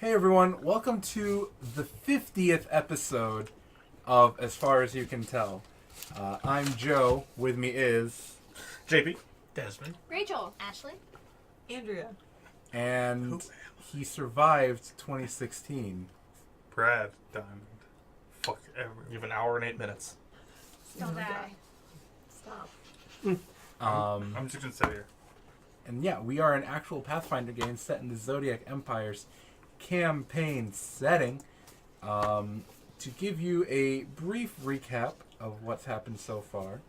Hey everyone, welcome to the 50th episode of As Far As You Can Tell. I'm Joe, with me is... JP. Desmond. Rachel. Ashley. Andrea. And he survived 2016. Brad Diamond. Fuck everyone. You have an hour and 8 minutes. Don't die. Stop. I'm just gonna sit here. And yeah, we are an actual Pathfinder game set in the Zodiac Empires Campaign Setting. To give you a brief recap of what's happened so far.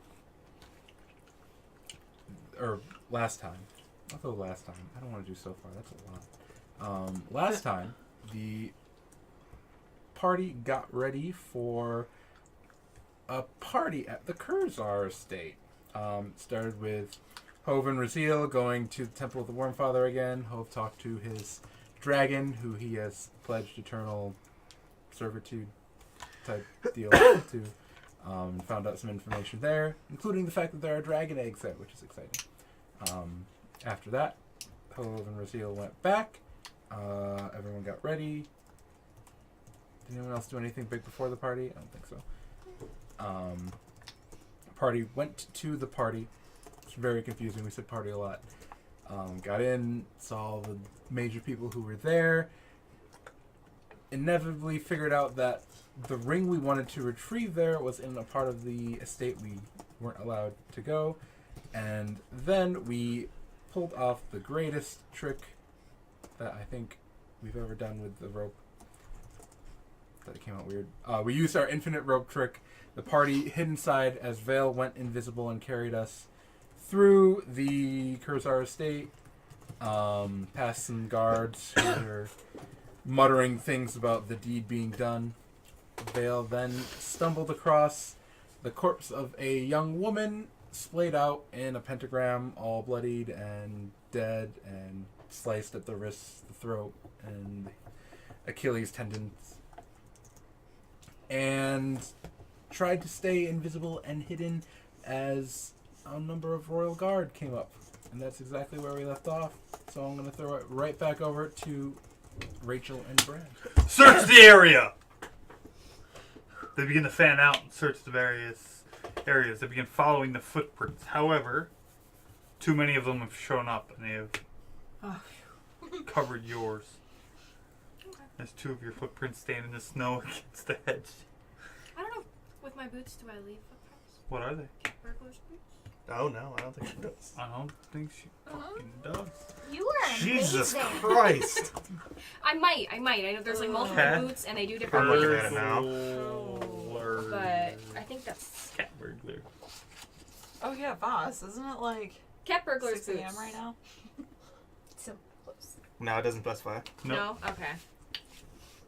Or last time. I'll go last time. I don't want to do so far. That's a lot. Last time, the party got ready for a party at the Kurzar estate. Started with Hove and Raziel going to the Temple of the Wormfather again. Hove talked to his dragon, who he has pledged eternal servitude type deal to. Found out some information there, including the fact that there are dragon eggs there, which is exciting. After that, Hove and Raziel went back. Everyone got ready. Did anyone else do anything big before the party? I don't think so. Party went to the party. It's very confusing. We said party a lot. Got in, saw the major people who were there. Inevitably figured out that the ring we wanted to retrieve there was in a part of the estate we weren't allowed to go. And then we pulled off the greatest trick that I think we've ever done with the rope. That came out weird. We used our infinite rope trick. The party hid inside as Vale went invisible and carried us through the Kurzar estate, past some guards who were muttering things about the deed being done. Vale then stumbled across the corpse of a young woman splayed out in a pentagram, all bloodied and dead and sliced at the wrist, the throat, and Achilles tendons. And tried to stay invisible and hidden as a number of Royal Guard came up. And that's exactly where we left off. So I'm going to throw it right back over to Rachel and Brad. Search the area! They begin to fan out and search the various areas. They begin following the footprints. However, too many of them have shown up and they have covered yours. Okay. There's two of your footprints stand in the snow against the hedge. I don't know. With my boots, do I leave footprints? What are they? Burglar's boots? Oh, no, I don't think she does. I don't think she fucking does. You are Jesus amazing. Christ. I might. I know there's like multiple Cat boots and they do different I'm looking things. at it now. Burglar. But I think that's Cat burglar. Oh yeah, boss. Isn't it like cat burglar's 6 a.m. boots. right now? So close. No, it doesn't specify. Nope. No? Okay.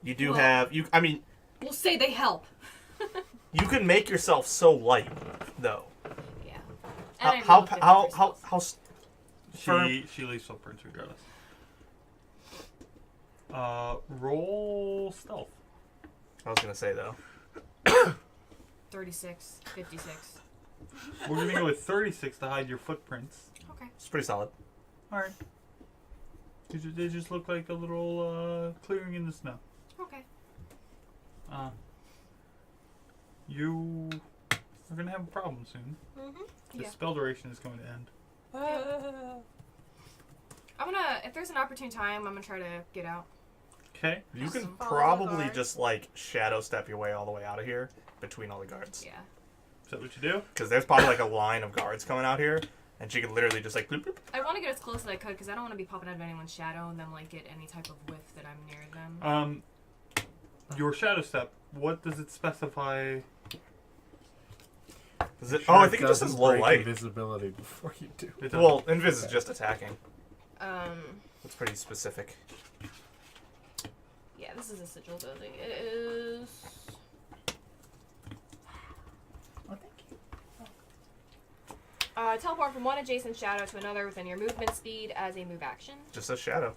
You do Well- have... I mean, We'll say they help. you can make yourself so light, though. Yeah. And I have no How She leaves footprints regardless. Roll stealth. I was going to say, though. 36, 56. We're gonna go with 36 to hide your footprints. Okay. It's pretty solid. Alright. They just look like a little clearing in the snow. Okay. You are gonna have a problem soon. Mm-hmm. The Yeah. spell duration is going to end. I'm gonna, if there's an opportune time, I'm gonna try to get out. Okay. You can Follow probably the guard. just, like, shadow step your way all the way out of here between all the guards. Yeah. Is that what you do? Because there's probably, like, a line of guards coming out here, and she could literally just, like, bloop, bloop. I want to get as close as I could because I don't want to be popping out of anyone's shadow and then like get any type of whiff that I'm near them. Your shadow step. What does it specify? Is it, Sure I think it just doesn't says low break light. Invisibility before you do. It doesn't. Well, Invis is just attacking. That's pretty specific. Yeah, this is a sigil building. It is. Oh, thank you. Teleport from one adjacent shadow to another within your movement speed as a move action. Just a shadow.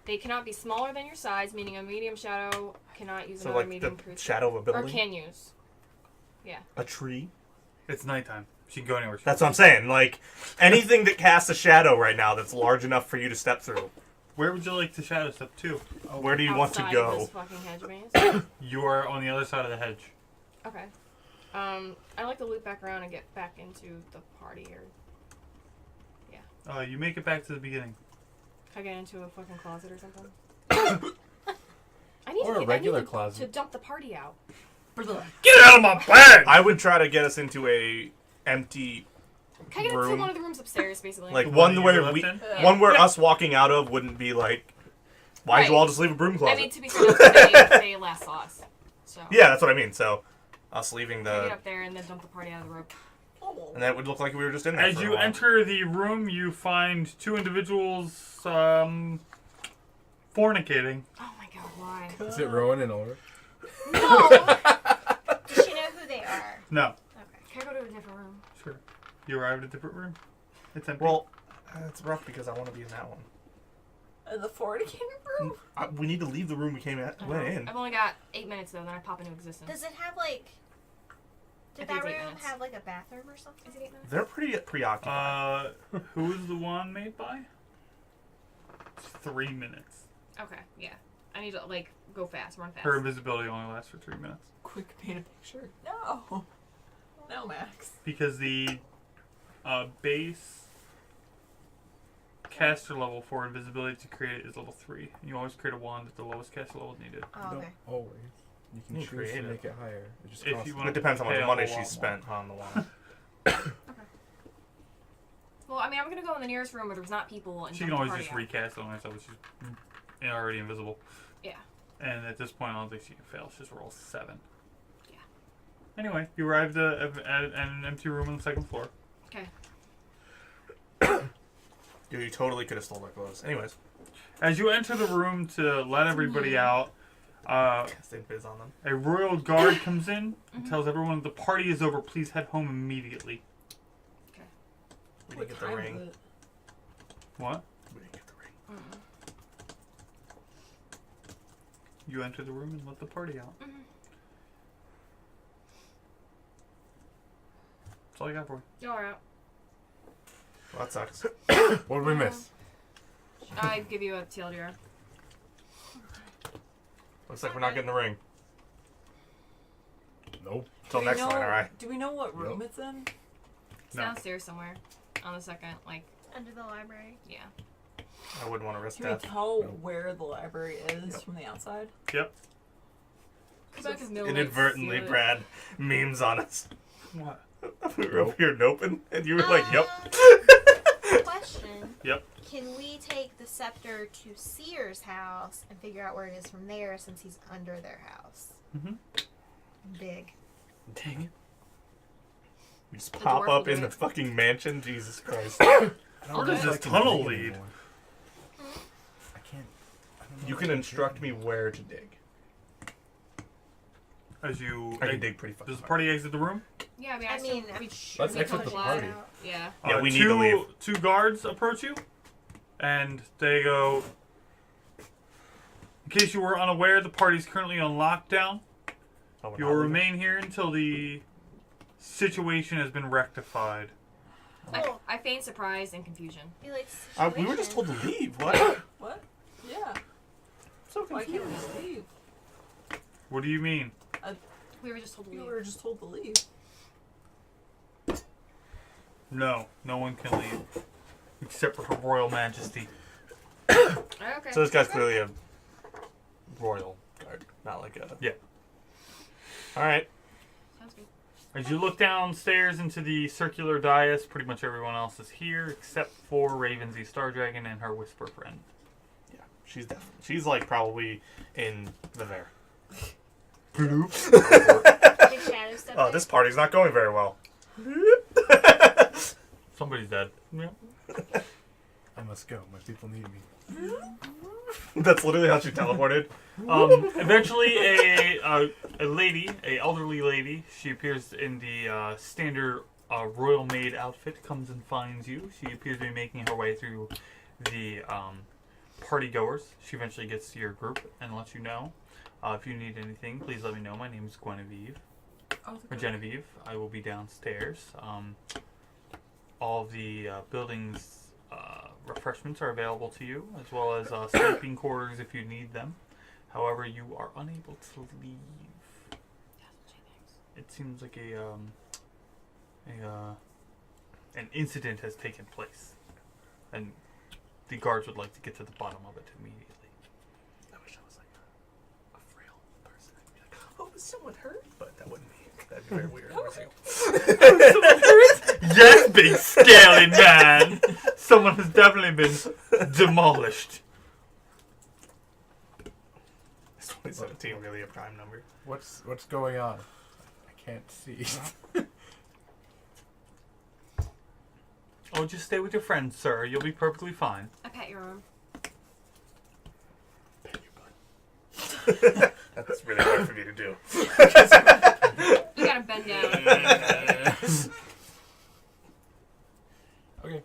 They cannot be smaller than your size, meaning a medium shadow cannot use So, another like, medium the creature. shadow of a Or building? can use. Yeah. A tree? It's nighttime. She can go anywhere. That's what I'm saying. Like, anything that casts a shadow right now that's large enough for you to step through, Where would you like to shadow step to? Where do you want to Outside go? Of this fucking hedge maze. You are on the other side of the hedge. Okay. I like to loop back around and get back into the party, or You make it back to the beginning. can I get into a fucking closet or something? I need Or to a get, regular I need to, closet. to dump the party out. Get out of my bag! I would try to get us into a empty Can I get into room. one of the rooms upstairs, basically? Like The one you where left we, in? one where us walking out of wouldn't be like, why'd you Right. all just leave a broom closet? I mean, to be fair, that's what they last saw us. So Yeah, that's what I mean. So, us leaving I get the, up there and then dump the party out of the room. and that would look like we were just in there. As for a you while. enter the room, you find two individuals fornicating. Oh my god, why? Is it Rowan and Ulrich? No! Does she know who they are? No. Okay. Can I go to a different room? Sure. You arrived at a different room? It's empty. Well, it's rough because I want to be in that one. In the fornicating room? We need to leave the room we went in. I've only got 8 minutes though, then I pop into existence. Does it have like... Did I think that it's 8 room minutes. have like a bathroom or something? Is it 8 minutes? They're pretty preoccupied. Who's the one made by? It's 3 minutes. Okay, yeah. I need to like go fast, run fast. Her invisibility only lasts for 3 minutes. Quick paint a picture. No. No, Max. Because the base caster level for invisibility to create it is level 3. You always create a wand at the lowest caster level needed. Oh, No, okay. always. You can You choose create to it. make it higher. It just If costs you you. want It depends on how pay much a money whole she lot spent on the wand. Well, I mean, I'm gonna go in the nearest room where there's not people and She dump can the always party just out. recast it on herself. She's already invisible. Yeah. And at this point, I don't think she can fail. She's just roll 7. Yeah. Anyway, you arrived at an empty room on the second floor. Okay. You totally could have stole our clothes. Anyways, As you enter the room to let everybody out, casting biz on them. a royal guard comes in and tells everyone the party is over. Please head home immediately. We What didn't get the time ring. is it? What? We didn't get the ring. You enter the room and let the party out. That's all I got for you. Alright. Well, that sucks. What did we miss? I give you a TLDR. Looks like we're not getting the ring. Nope. Till Do we next know- line, alright? Do we know what room it's in? It's No. downstairs somewhere. On the second, like, Under the library. yeah. I wouldn't want to risk Can we death. tell No. where the library is Yep. from the outside? Yep. Inadvertently, Brad memes on us. What? We were up here noping, and you were like, yep. Question. Yep. Can we take the scepter to Seer's house and figure out where it is from there since he's under their house? Mhm. Big. Dang it. We just The pop dwarf will up do in the it. fucking mansion. Jesus Christ. Where know does if this I can tunnel dig lead? anymore. I can't. I don't know You if can I instruct me where to dig. As you I can dig pretty fucking does the hard. party exit the room? Yeah, I mean, I mean, still, I'm we, sure Let's we exit can the figure party. it out. yeah. Yeah, we need to leave. Two guards approach you, and they go, in case you were unaware, the party's currently on lockdown. Oh, we're You not will leaving? remain here until the situation has been rectified. Cool. I feign surprise and confusion. Be like, We were just told to leave. What? What? Yeah. So Why confused. can't we just leave? What do you mean? We were just told to You leave. were just told to leave. No, no one can leave. Except for Her Royal Majesty. Okay. So this guy's clearly a royal guard, not like a... Yeah. Alright. Sounds good. As you look downstairs into the circular dais, pretty much everyone else is here except for Ravensy Stardragon and her whisper friend. Yeah, she's definitely... She's like probably in the there. Big shadow stuff. Oh, this party's not going very well. Somebody's dead. Yeah. I must go. My people need me. That's literally how she teleported. Eventually, a lady, a elderly lady, she appears in the standard royal maid outfit, comes and finds you. She appears to be making her way through the party goers. She eventually gets to your group and lets you know. If you need anything, please let me know. My name is Guinevere. Oh, Or Genevieve. I will be downstairs. All of the building's refreshments are available to you, as well as sleeping quarters if you need them. However, you are unable to leave. It seems like an incident has taken place, and the guards would like to get to the bottom of it immediately. I wish I was like a frail person. I'd be like, oh, was someone hurt? But that wouldn't be. That'd be very weird. Yes, big scaly man! Someone has definitely been demolished. Is 2017 really a prime number? What's going on? I can't see. Oh, just stay with your friends, sir. You'll be perfectly fine. I pat your arm. That's really hard for me to do. You gotta bend down. Okay.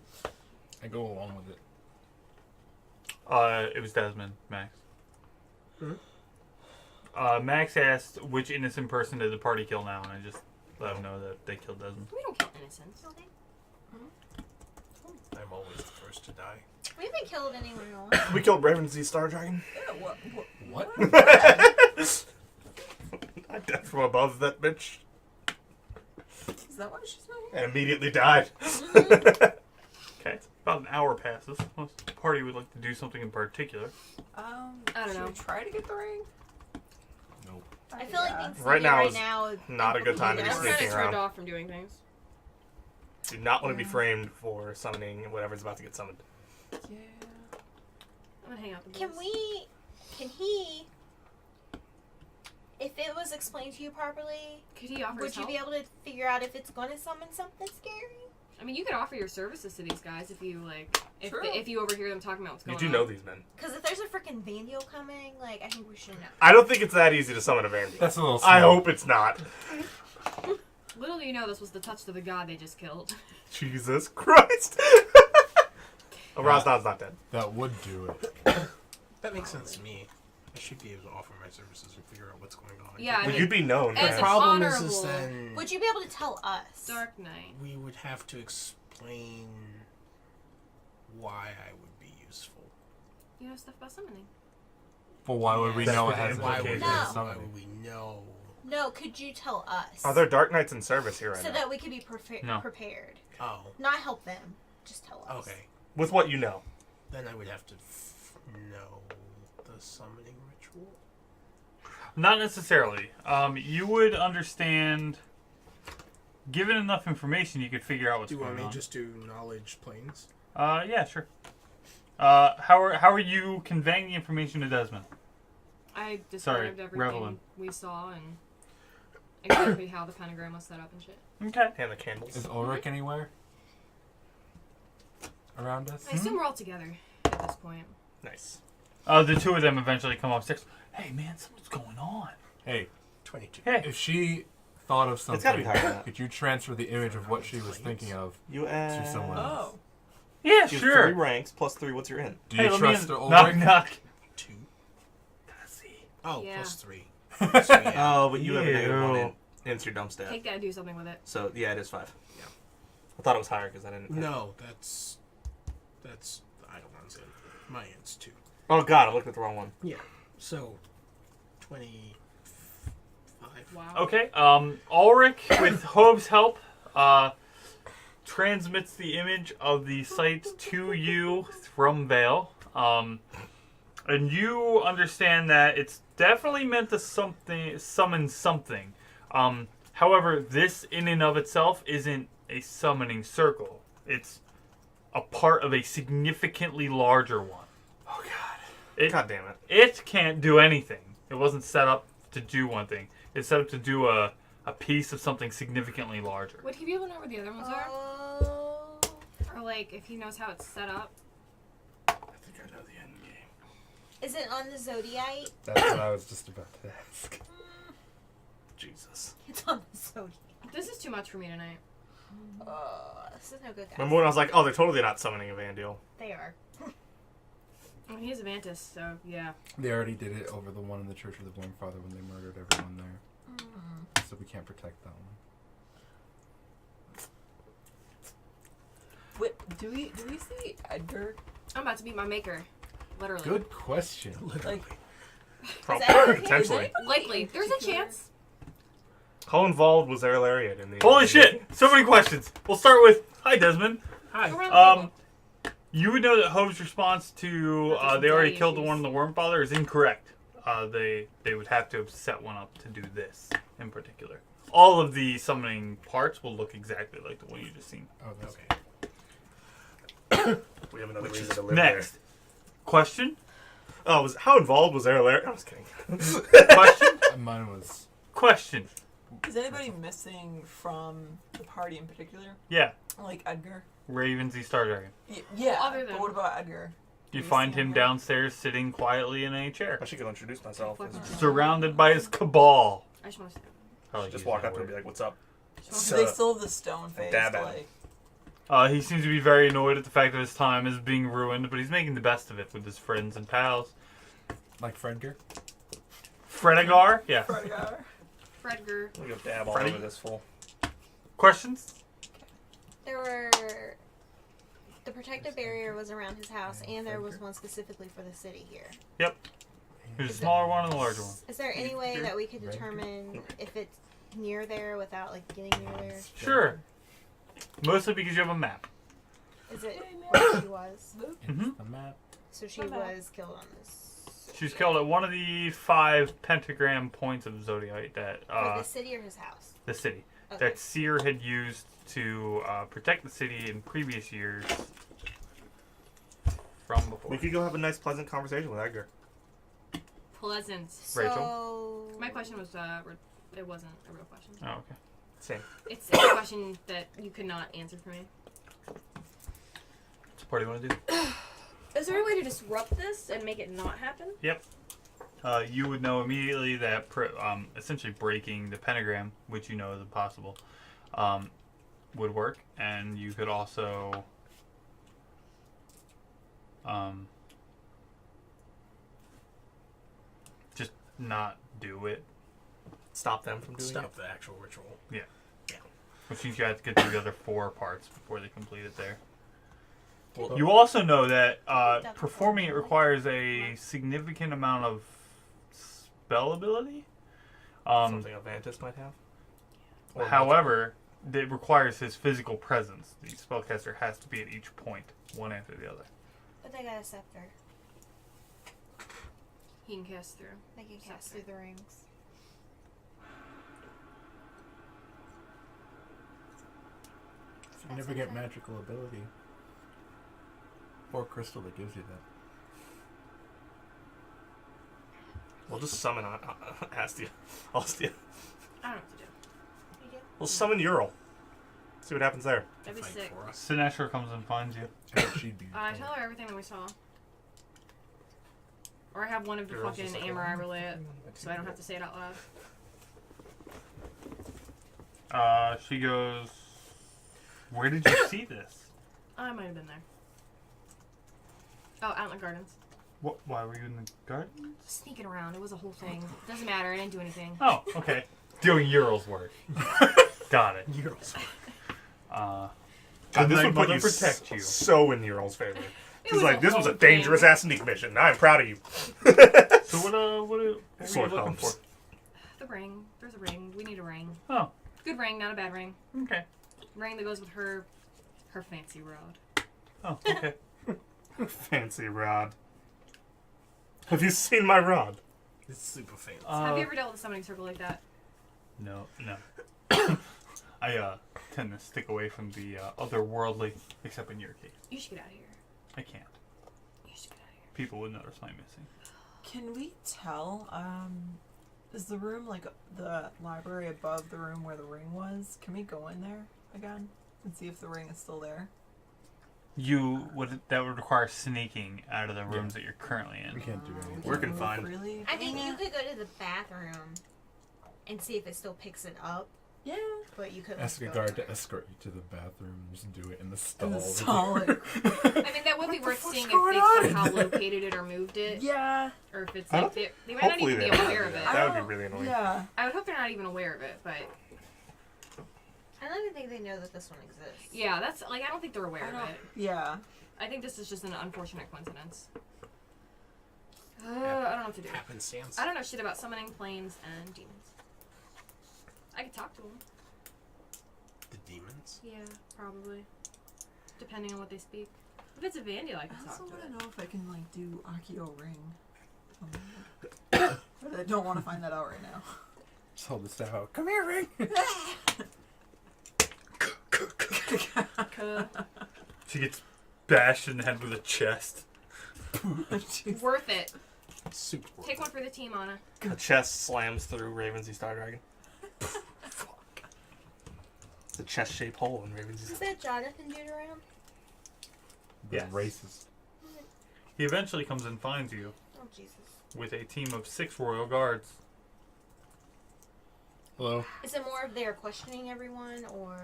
I go along with it. It was Desmond, Max. Mhm. Max asked which innocent person did the party kill now, and I just let him know that they killed Desmond. We don't kill innocents. Okay. I'm always the first to die. We haven't killed anyone else. We killed Raven Z Star Dragon. Yeah, what? I died from above that bitch Is that why she's not here? and immediately died. Okay, about an hour passes. Unless the party would like to do something in particular. I don't should know. we try to get the ring? Nope. I feel like things Right now right is now not a good time to be I'm Yeah. kind sneaking of turned around. off from doing things. Do not want to be framed for summoning whatever's about to get summoned. Yeah. I'm gonna hang out with Can he, if it was explained to you properly, Could he offer would his you help? be able to figure out if it's going to summon something scary? I mean, you could offer your services to these guys if you like. If True. if you overhear them talking about what's You going do on. know these men. Because if there's a freaking Vandiel coming, like, I think we should know. I don't think it's that easy to summon a Vandy. That's a little I small. hope it's not. Little do you know, this was the touch to the god they just killed. Jesus Christ. Oh, Rosnon's not dead. That would do it. That makes sense to me. I should be able to offer my services and figure out what's going on. Yeah, I Well, mean, you'd be known. as The an problem honorable- is then Would you be able to tell us? Dark Knight. we would have to explain why I would be useful. You know stuff about summoning. But why would we That's know it the has Why would, implication. No. why would we know? No, could you tell us? Are there Dark Knights in service here right so now? that we could be No. prepared. Oh, Not help them. Just tell us. okay. With what you know. Then I would have to know the summoning ritual. Not necessarily. You would understand. Given enough information, you could figure out what's Do you want going me on. just do knowledge planes? Yeah, sure. How are you conveying the information to Desmond? I Sorry, described everything Revelin. we saw and exactly how the pentagram was set up and shit. Okay. And the candles. Is Ulrich anywhere around us? I assume we're all together at this point. Nice. The two of them eventually come upstairs. Hey, man, something's going on. Hey, 22. Hey. if she thought of It's gotta something, be higher than that. could you transfer the image of what she was thinking of You add... to someone else? Oh. Yeah, You have sure. 3 ranks plus 3. What's your in? Do Hey, you let me trust in. the Knock, Ulrich? knock. 2. Gotta see. Oh, Yeah. plus 3. So, yeah. Oh, but you have a negative Ew. 1 in. It's your dump stat. Take that and do something with it. So, yeah, it is 5. Yeah. I thought it was higher because I didn't... No, that's I don't want to say it. My answer's 2. Oh, God, I looked at the wrong one. Yeah. So 25. Wow. Okay. Ulrich, with Hove's help, transmits the image of the site to you from Vale. And you understand that it's definitely meant to summon something. However, this in and of itself isn't a summoning circle. It's a part of a significantly larger one. Oh God. God damn it. It can't do anything. It wasn't set up to do one thing. It's set up to do a piece of something significantly larger. Would he be able to know where the other ones are? Oh. Or like if he knows how it's set up? I think I know the end game. Is it on the Zodiac? That's what I was just about to ask. Jesus. It's on the Zodiac. This is too much for me tonight. This is no good, guys. Remember when I was like, oh, they're totally not summoning a Vandeal. They are. I mean, he's a Mantis, so yeah. They already did it over the one in the Church of the Born Father when they murdered everyone there. So we can't protect that one. Wait, do we see Edgar? I'm about to beat my maker. Literally. Good question. Like, Potentially. Likely. There's a chance. How involved was Lariat in the... Holy shit! So many questions. We'll start with, hi, Desmond. Hi. Go around the table. You would know that Hove's response to But there's they already daddy killed the issues. one in the worm father is incorrect. They would have to have set one up to do this in particular. All of the summoning parts will look exactly like the one you just seen. Oh, that's Okay. We have another reason to live Next question. there. Oh, how involved was Lariat? I was kidding. Question. Mine was. Question. is anybody missing from the party in particular? Yeah. Like Edgar? Ravensy Star Dragon. Yeah. Other than- But what about Edgar? You Do we find see him here? downstairs sitting quietly in a chair, I should go introduce myself. Fucking surrounded by his cabal. I just want to say. I like Just using walk that up to him and word. be like, what's up? Do they still have the stone face? dab at Like, He seems to be very annoyed at the fact that his time is being ruined, but he's making the best of it with his friends and pals. Like Fredger? Fredegar? Yeah. Fredgar. Fredger. I'm going to dab all Freddy? over this fool. Questions? There were. The protective barrier was around his house, and there was one specifically for the city here. There's a smaller one and a larger one. Is there any way Here. that we could Right. determine if it's near there without like getting near there? Sure. Mostly because you have a map. Is it where she was? Mhm. The map. So she The map. was killed on this. She's killed at one of the 5 pentagram points of Zodiac that For the city or his house? the city Okay. that Seer had used to protect the city in previous years from before. We could go have a nice, pleasant conversation with Edgar. Pleasant. So My question was, it wasn't a real question. Oh, okay. Same. It's a question that you could not answer for me. What's the party want to do? Is there a way to disrupt this and make it not happen? You would know immediately that essentially breaking the pentagram, which you know is impossible, would work, and you could also just not do it, Stop them from doing Stop the actual ritual. which means you have to get through the other 4 parts before they complete it there. Well, You also know that performing it requires a significant amount of spell ability. it. Something Avantis might have. Or However, it requires his physical presence. The spellcaster has to be at each point, one after the other. but they got a scepter. He can cast through. They can cast through the rings. Significant magical ability. Or crystal that gives you that. We'll just summon Astia. Astia. I don't know what to do. You do? We'll summon Ural. See what happens there. That'd be Fight sick. for us. Sinestro comes and finds you. She'd be. I tell her everything that we saw. Or I have one of the Girls fucking just like, Amorai relay it, so I don't have to say it out loud. She goes, "Where did you see this? I might have been there. Oh, out in the gardens. What? Why were you in the garden? Sneaking around. It was a whole thing. Doesn't matter. I didn't do anything. Oh, okay. Doing Ural's work. Got it. God, Good this night, would put mother, you protect you. so in Ural's favor. It He's like, this was a whole thing. dangerous ass sneak mission. I'm proud of you. So what were you Sword looking comes. for? The ring. There's a ring. We need a ring. Oh, Good ring, not a bad ring. okay. Ring that goes with her fancy rod. Oh, okay. Fancy rod. Have you seen my rod? It's super fancy. Have you ever dealt with a summoning circle like that? No. I tend to stick away from the otherworldly, except in your case. You should get out of here. I can't. You should get out of here. People would notice my missing. Can we tell? Is the room like the library above the room where the ring was? Can we go in there again and see if the ring is still there? That would require sneaking out of the rooms that you're currently We in. can't do anything. We're confined. Really? I think Dang you it. could go to the bathroom and see if it still picks it up, Yeah. but you could Ask a go guard in to there. escort you to the bathrooms and do it in the In the stalls. stall. Like, I mean, that would be worth seeing if going they on? somehow located it or moved it. yeah. Or if it's I like don't they might not Hopefully even they be don't aware do of it. that. That would be really annoying. Yeah. I would hope they're not even aware of it, but I don't even think they know that this one exists. Yeah, that's like I don't think they're aware of it. Yeah. I think this is just an unfortunate coincidence. I don't know what to do. Happenstance. I don't know shit about summoning planes and demons. I could talk to them. The demons? Yeah, probably. Depending on what they speak. If it's a Vandia, I I can also talk to want it. to know if I can like do Akio Ring. But I don't want to find that out right now. Just hold the staff out. Come here, Ring. She gets bashed in the head with a chest. Worth it. Super. Take one for the team, Anna. A chest slams through Ravensy Star Dragon. It's a chest-shaped hole in Ravensy. Is that Jonathan dude around? Yes. Racist. He eventually comes and finds you Oh, Jesus. with a team of 6 royal guards. Hello. Is it more of they're questioning everyone, or...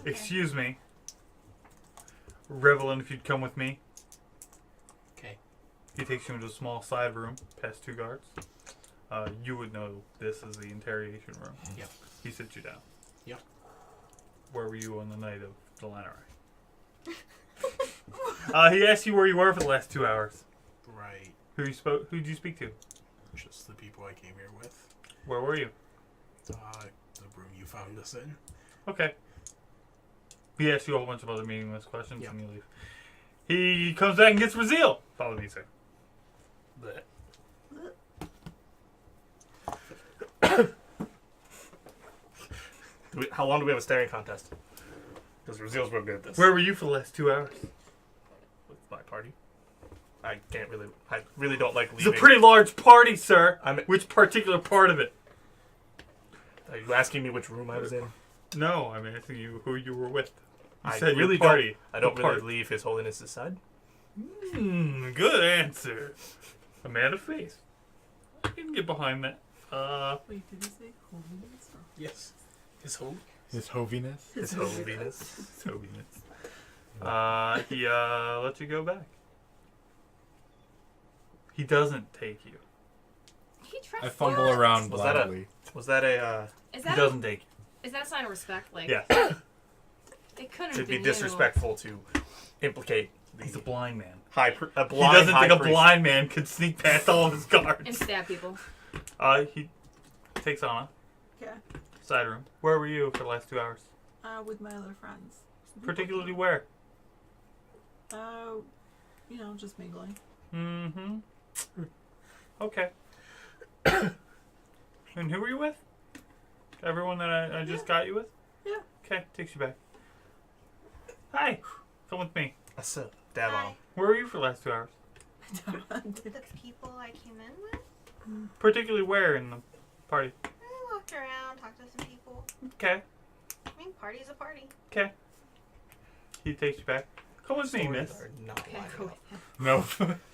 Excuse me. Revelin, if you'd come with me. Okay. He takes you into a small side room, past 2 guards. You would know this is the interrogation room. Yep. He sits you down. Yep. Where were you on the night of the Lannerai? He asked you where you were for the last 2 hours. Right. Who'd you speak to? Just the people I came here with. Where were you? The room you found us in. Okay. He asks you a whole bunch of other meaningless questions Yep. and you leave. He comes back and gets Raziel. Follow me, sir. But How long do we have a staring contest? Because Raziel's real good at this. Where were you for the last 2 hours? With my party. I really don't like It's leaving. a pretty large party, sir. I'm- Which particular part of it? Are you asking me which room I was in? No, I'm asking you who you were with. You I said really your party. don't. I don't What really part? leave His Holiness's side. Good answer. A man of faith. I can get behind that. Wait, did he say holiness? Or... yes. His home. His hoviness. His Holiness. Sobiness. He lets you go back. He doesn't take you. He trusts I fumble what? around Was that a- blindly. Was that a? Is He that doesn't take you. is that a sign of respect? Like, Yeah. it couldn't It'd have be been disrespectful to implicate the He's a blind man. a He blind doesn't high think a priest. blind man could sneak past all of his you and guards. stab people. He takes Anna. Okay. Side room. Where were you for the last 2 hours? With my other friends. Particularly where? You know, just mingling. Mm-hmm. Okay. And who were you with? Everyone that I just got you with? Yeah. Okay, takes you back. Hi. Come with me. That's a dab on. Hi. Where were you for the last 2 hours? The people I came in with? Particularly where in the party? I walked around, talked to some people. Okay. I mean, party's a party. Okay. He takes you back. Come with me, Stories miss. are not Okay, lining cool. up. No.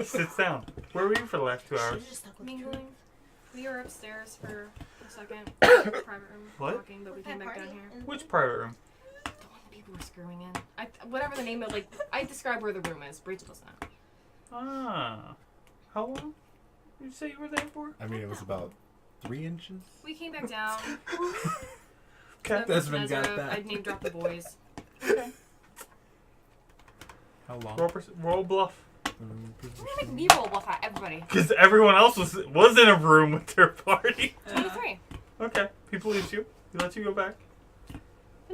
Sits down. Where were you for the last 2 hours? Should've just stuck with you. Mingling. We were upstairs for a second. Private room. What? Talking, but we came back Party down here. and- Which private room? The one that people were screwing in. Whatever the name of, like, I describe where the room is. Rachel doesn't know. Ah. How long did you say you were there for? I mean, it was about 3 inches. We came back down. Okay. Desmond got Nezra, that. I name dropped the boys. How long? Roll bluff. You're gonna make me roll bluff at everybody. Because everyone else was in a room with their party. 23. Okay. He believes you. He lets you go back. But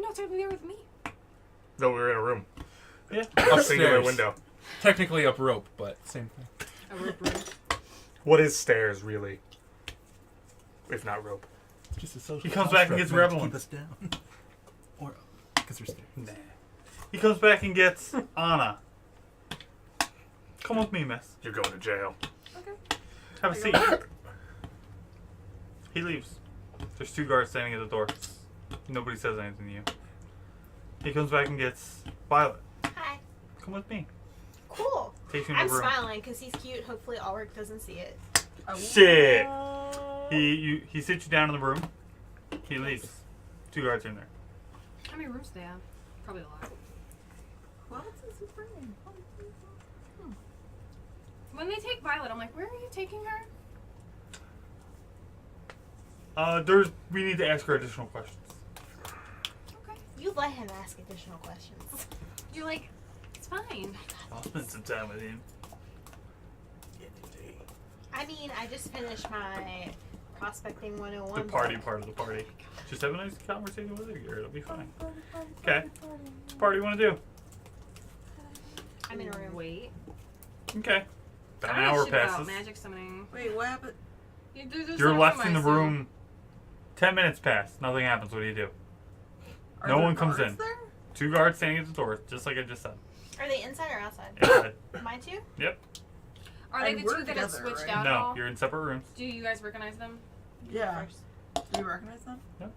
no, it's gonna be there with me. No, we were in a room. Yeah. A singular Upstairs. window. Technically up rope, but same thing. A rope room. What is stairs really? If not rope. It's just a social He comes back and gets construct meant to Revelin. keep us down. Or because we're stairs. Nah. He comes back and gets Anna. Come with me, miss. You're going to jail. Have a seat. He leaves. There's 2 guards standing at the door. Nobody says anything to you. He comes back and gets Violet. Hi. Come with me. Cool. Takes you in I'm the room. smiling because he's cute. Hopefully Ulrich doesn't see it. Shit. He sits you down in the room. He leaves. 2 guards are in there. How many rooms do they have? Probably a lot. What is it bringing? When they take Violet, I'm like, where are you taking her? We need to ask her additional questions. You let him ask additional questions. You're like, it's fine. I'll spend some time with him. I mean, I just finished my prospecting 101. The party book. part of the party. Just have a nice conversation with her. It'll be fine. Okay. What's the party you want to do? I'm in a room. Wait. Okay. About an I hour shit about passes. Magic summoning. Wait, what happened? You're left in the room. 10 minutes pass. Nothing happens. What do you do? Are No there one comes guards in. There? 2 guards standing at the door, just like I just said. Are they inside or outside? Inside. Mine too? Yep. Are they And the we're two that have together, switched right? out at No, all? you're in separate rooms. Do you guys recognize them? Yeah. First. Do you recognize them? Okay.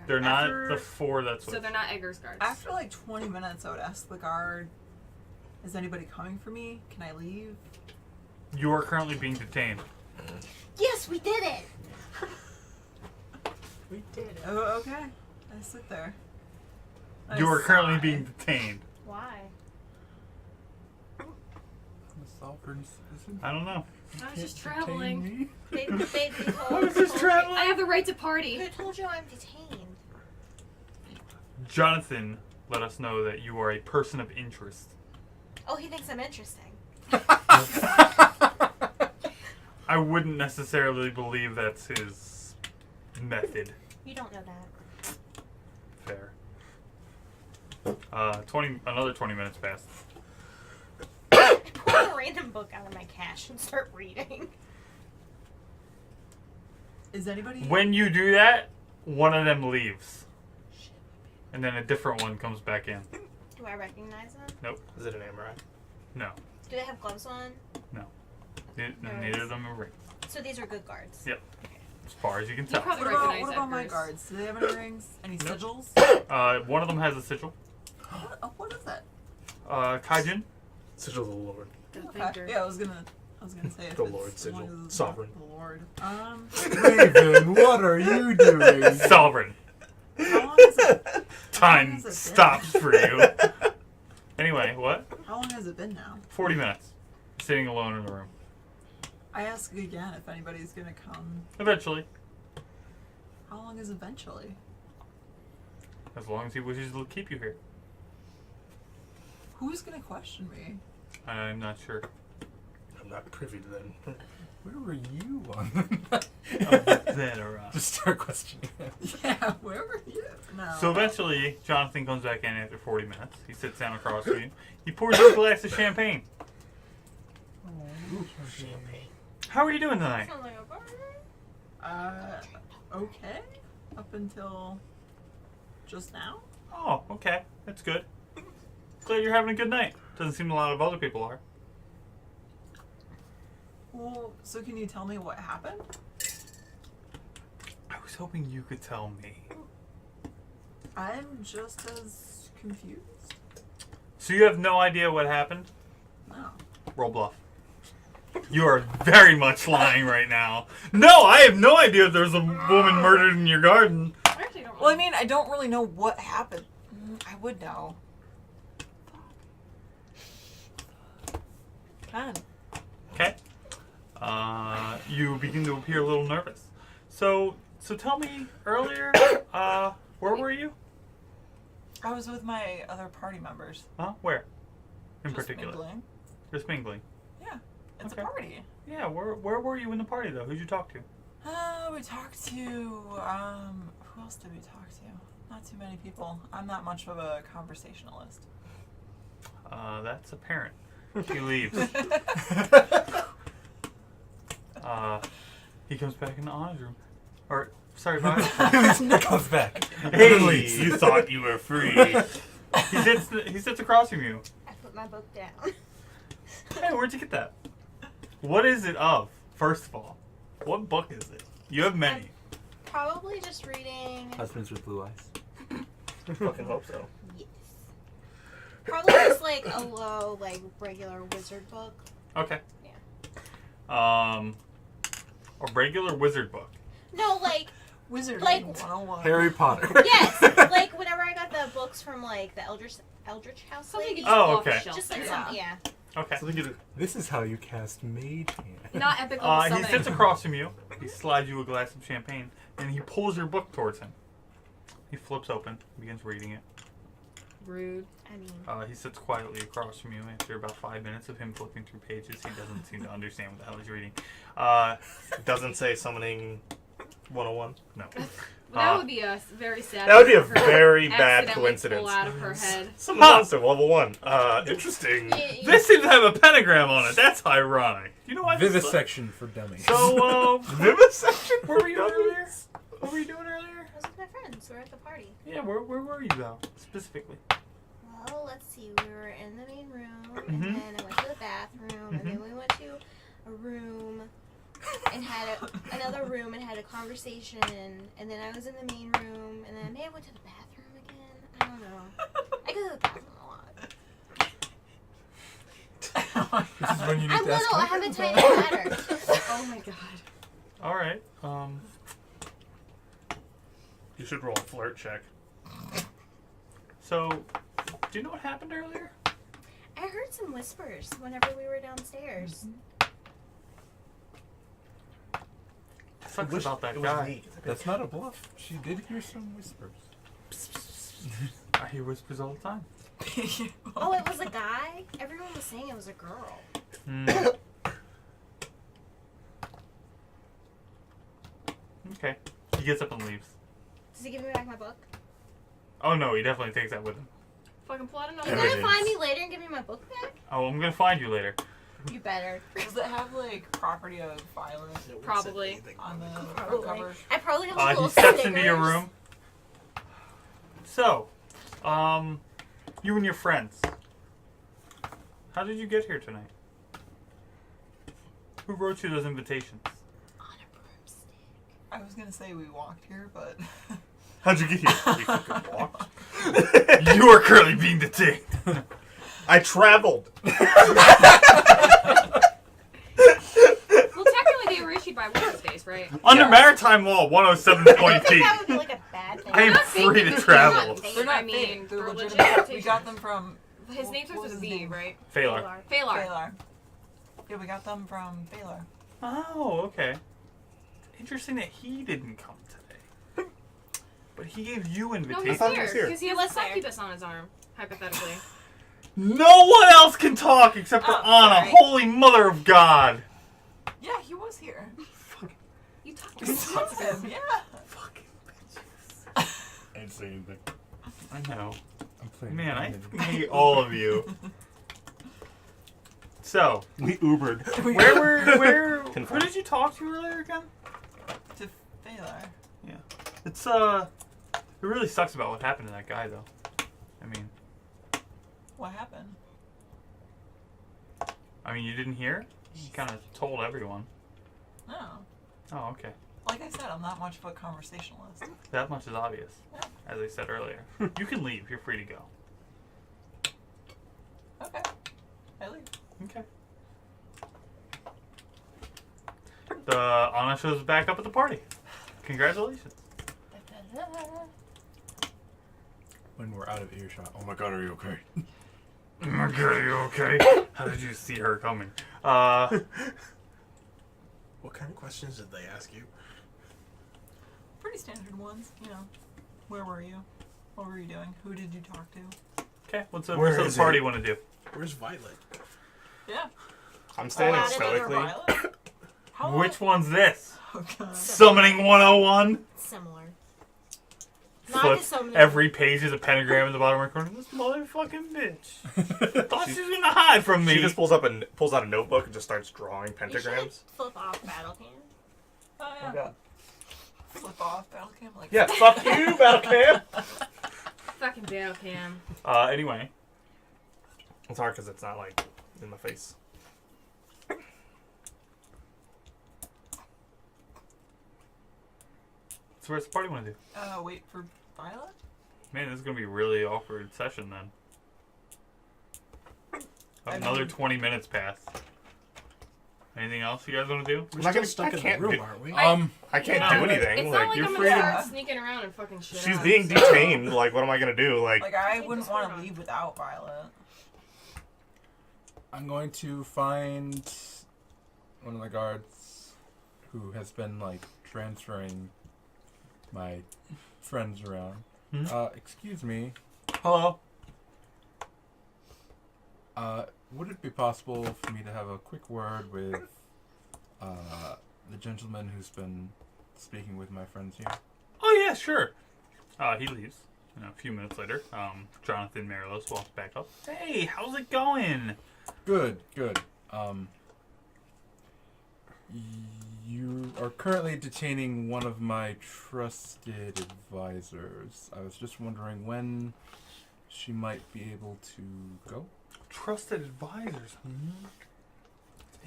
They're After- not the 4 that So switched. they're not Egger's guards. After like 20 minutes, I would ask the guard, "Is anybody coming for me? Can I leave?" You are currently being detained. Yes, we did it! We did. Oh, okay. I sit there. You are currently sigh. being detained. Why? I'm a sovereign citizen. I don't know. I was just Can't detain traveling. me. They told, I was just traveling. I have the right to party. Who told you I'm detained? Jonathan let us know that you are a person of interest. Oh, he thinks I'm interesting. I wouldn't necessarily believe that's his method. You don't know that. Fair. Another 20 minutes passed. I pull a random book out of my cache and start reading. Is anybody? When you do that, one of them leaves. And then a different one comes back in. Do I recognize them? Is it an Amarai? No. Do they have gloves on? Neither of them are rings. So these are good guards. Yep. As far as you can You tell. probably What about, recognize what about my Edgar's. guards? Do they have any rings? Any Nope. sigils? One of them has a sigil. What is that? Kaijin. Sigil of the Lord. The Okay. thinker. Yeah, I was gonna say if The it's Lord as sigil. long as it's Sovereign. not The Lord. Raven, what are you doing? Sovereign. How long has it? Time has it been? stops for you. Anyway, what? How long has it been now? 40 minutes. Sitting alone in the room. I ask again if anybody's gonna come. Eventually. How long is eventually? As long as he wishes to keep you here. Who's gonna question me? I'm not sure. I'm not privy to them. Where were you on? Then around. Just start questioning him. Yeah, where were you? No. So eventually, Jonathan comes back in after 40 minutes. He sits down across from you. He pours you a glass of champagne. Champagne. How are you doing tonight? Sounds like a bar. Okay. Up until just now. Oh, okay. That's good. Glad you're having a good night. Doesn't seem a lot of other people are. Well, so can you tell me what happened? I was hoping you could tell me. I'm just as confused. So you have no idea what happened? No. Roll bluff. You are very much lying right now. No, I have no idea if there's a woman murdered in your garden. I actually don't Well, I mean, I don't really know what happened. I would know. 10. Okay. You begin to appear a little nervous. So tell me earlier, where were you? I was with my other party members. Huh? Where? In Just particular? mingling. Just mingling. Yeah, it's Okay. a party. Yeah, where were you in the party though? Who'd you talk to? We talked to, who else did we talk to? Not too many people. I'm not much of a conversationalist. That's apparent. He leaves. He comes back in the honors room. Or, sorry, Bob. Comes back. Hey, you thought you were free. He sits across from you. I put my book down. Hey, where'd you get that? What is it of, first of all? What book is it? You have many. Probably just reading. Husbands with blue eyes. Fucking hope so. Yes. Probably just like a low, like regular wizard book. Okay. Yeah. A regular wizard book. No, like Wizarding Like- 101. Harry Potter. yes, like whenever I got the books from like the Eldritch House Something lady. you just Oh, pull off the okay. shelf Just like there. some, yeah. Okay. So they get This is how you cast Mage Hand. Not epic level He summoning. sits across from you. He slides you a glass of champagne, and he pulls your book towards him. He flips open, begins reading it. Rude. I mean, He sits quietly across from you. After about 5 minutes of him flipping through pages, he doesn't seem to understand what the hell he's reading. Doesn't say summoning 101. No. That would be a very sad. That would be a for her very bad accidentally coincidence. Pull out of her head. Summon monster level 1. Interesting. This seems to have a pentagram on it. That's ironic. You know why? Vivisection for dummies. So, Vivisection. what were you doing earlier? What were you doing earlier? I was with my friends. We were at the party. Yeah, where were you though, specifically? Well, let's see. We were in the main room, and then I went to the bathroom, and then we went to a room and had another room and had a conversation, and then I was in the main room, and then I may have went to the bathroom again. I don't know. I go to the bathroom a lot. This is when you need I'm to ask little. I me. have a tiny bladder. Oh my god. All right. You should roll a flirt check. So, do you know what happened earlier? I heard some whispers whenever we were downstairs. Sucks about that It was guy. me. That's not a bluff. She did hear some whispers. I hear whispers all the time. Oh, it was a guy? Everyone was saying it was a girl. Okay. He gets up and leaves. Does he give me back my book? Oh no, he definitely takes that with him. Fucking pull out You another. gonna Evidence. find me later and give me my book back? Oh, I'm gonna find you later. You better. Does it have like property of violence It wouldn't Probably. say anything on the about it. front Probably. cover? I probably have a He little steps into your stickers. room. So, you and your friends. How did you get here tonight? Who wrote you those invitations? On a broomstick. I was gonna say we walked here, but How'd you get here? You fucking walked. You are currently being detained. I traveled. Well, technically they were issued by Wednesdays, right? Under Yeah. Maritime Law I think that 107.p. would be like a bad thing. I am not free thinking to this travel. is they're not I mean, fake. They're they're legitimate. legit We got them from His name What starts was with his B, name? Phalar. right? Phalar. Phalar. Baylor. Yeah, we got them from Baylor. Oh, okay. Interesting that he didn't come today. But he gave you No, invitations. he's thought he here was here. because he has a was there. succubus on his arm, hypothetically. No one else can talk except for Oh, Anna, sorry. Holy Mother of God. Yeah, he was here. You talk We saw him. Yeah. Fucking I didn't say anything. I know. I'm playing. Man, I Unlimited. fucking hate all of you. So, We Ubered. where Confirmed. who did you talk to earlier again? To Baylor. It's it really sucks about what happened to that guy though. I mean, you didn't hear? He kind of told everyone. No. Oh, okay. Like I said, I'm not much of a conversationalist. That much is obvious, as I said earlier. You can leave. You're free to go. Okay. I leave. Okay. The Anna shows back up at the party. Congratulations. When we're out of earshot. Oh my god, are you okay? Oh my god, are you okay? How did you see her coming? What kind of questions did they ask you? Pretty standard ones, you know. Where were you? What were you doing? Who did you talk to? Okay, what's Where the is party it? want to do? Where's Violet? Yeah. I'm standing How did they stoically. Violet? How long? Which one's this? Oh god. Summoning 101? Similar. Not Flip. the summoning. Every page is a pentagram in the bottom right corner. This motherfucking bitch. Thought she was gonna hide from me. She just pulls out a notebook and just starts drawing You should pentagrams. flip off battle cam. Oh yeah. God. Flip off battle cam like Yeah, fuck you, Battle Fucking battle cam. Anyway. It's hard because it's not like in my face. So what's the party want to do? wait for Violet? Man, this is gonna be a really awkward session then. I Another mean- 20 minutes passed. Anything else you guys want to do? We're I'm not still gonna- stuck I in the can't room, do- aren't we? I can't Yeah. do anything. It's Like, not like you're I'm free gonna to. start sneaking around and fucking shit She's up, being so- detained. Like, what am I gonna do? Like, Like I Keep wouldn't the want sword to on. leave without Violet. I'm going to find one of the guards who has been like transferring my friends around. Excuse me. Hello. Would it be possible for me to have a quick word with the gentleman who's been speaking with my friends here? Oh yeah, sure. He leaves. A few minutes later, Jonathan Marilos walks back up. Hey, how's it going? Good. You are currently detaining one of my trusted advisors. I was just wondering when she might be able to go. Trusted advisors.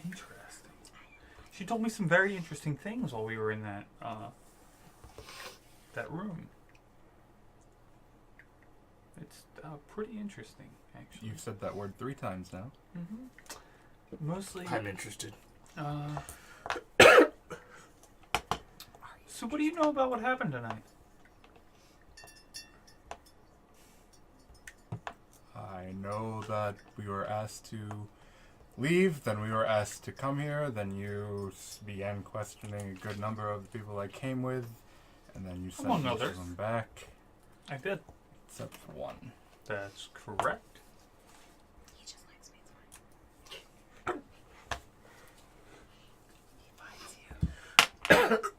Interesting. She told me some very interesting things while we were in that room. It's pretty interesting, actually. You've said that word 3 times now. Mostly. I'm interested. So what do you know about what happened tonight? I know that we were asked to leave, then we were asked to come here, then you began questioning a good number of the people I came with, and then you sent Among each others. of them back, I did. except for one. That's correct. He just likes me. It's fine. He finds you.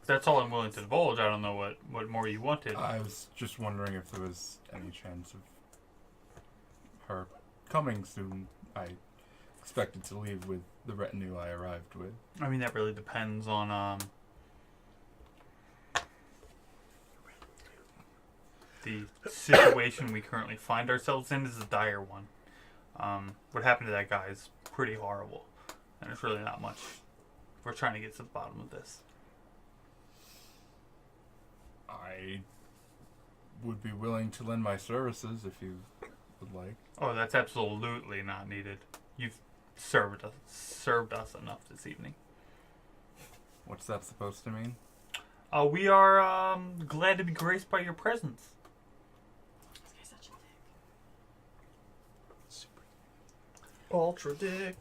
That's all I'm willing to divulge. I don't know what more you wanted. I was just wondering if there was any chance of her coming soon. I expected to leave with the retinue I arrived with. I mean, that really depends on the situation we currently find ourselves in is a dire one. What happened to that guy is pretty horrible, and there's really not much. We're trying to get to the bottom of this. I would be willing to lend my services if you would like. Oh, that's absolutely not needed. You've served us enough this evening. What's that supposed to mean? We are glad to be graced by your presence. This guy's such a dick. Ultra dick.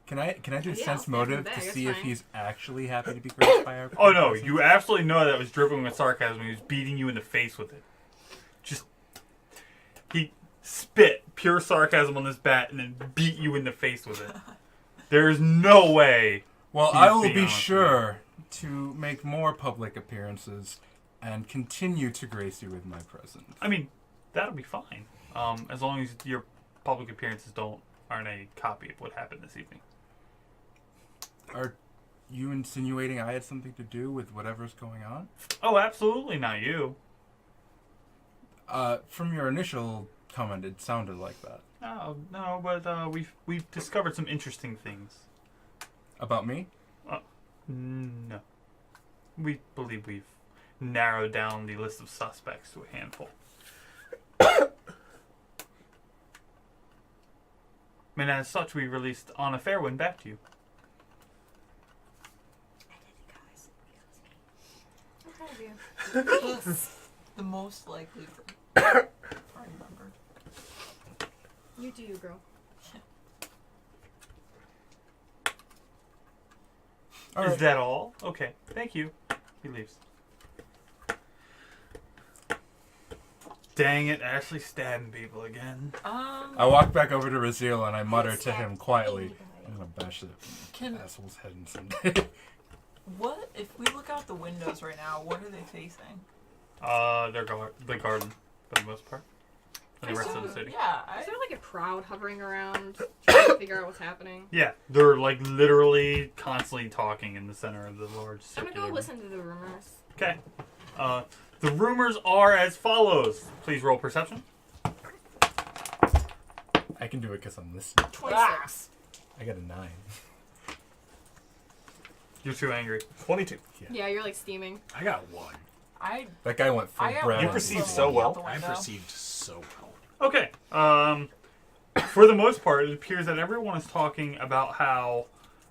Can I do Yeah, sense I'll stand motive back, to it's see if fine. he's actually happy to be graced by our Oh no, presence? you absolutely know that was dripping with sarcasm. He was beating you in the face with it. He spit pure sarcasm on this bat and then beat you in the face with it. There's no way. Well, He's I will being be honest with sure to make more public appearances and continue to grace you with my presence. I mean, that'll be fine. As long as your public appearances aren't a copy of what happened this evening. Are you insinuating I had something to do with whatever's going on? Oh, absolutely not you. From your initial comment, it sounded like that. No, but we've discovered some interesting things. About me? No. We believe we've narrowed down the list of suspects to a handful. And as such, we released On a Fair One back to you. The most likely party member. You do, girl. Is that all? Okay, thank you. He leaves. Dang it, Ashley stabbing people again. I walk back over to Raziel and I mutter to him quietly, I'm gonna bash that asshole's head in someday. What if we look out the windows right now? What are they facing? The garden, for the most part. And the rest of the city. Yeah, Is there like a crowd hovering around trying to figure out what's happening? Yeah, they're like literally constantly talking in the center of the large I'm gonna circular. go listen to the rumors. Okay. The rumors are as follows. Please roll perception. I can do it because I'm listening. 26. I got a 9. You're too angry. 22. Yeah, you're like steaming. I got 1. That guy went full I got Brad. You one perceive for so looking out well. the I window. perceived so well. Okay. For the most part, it appears that everyone is talking about how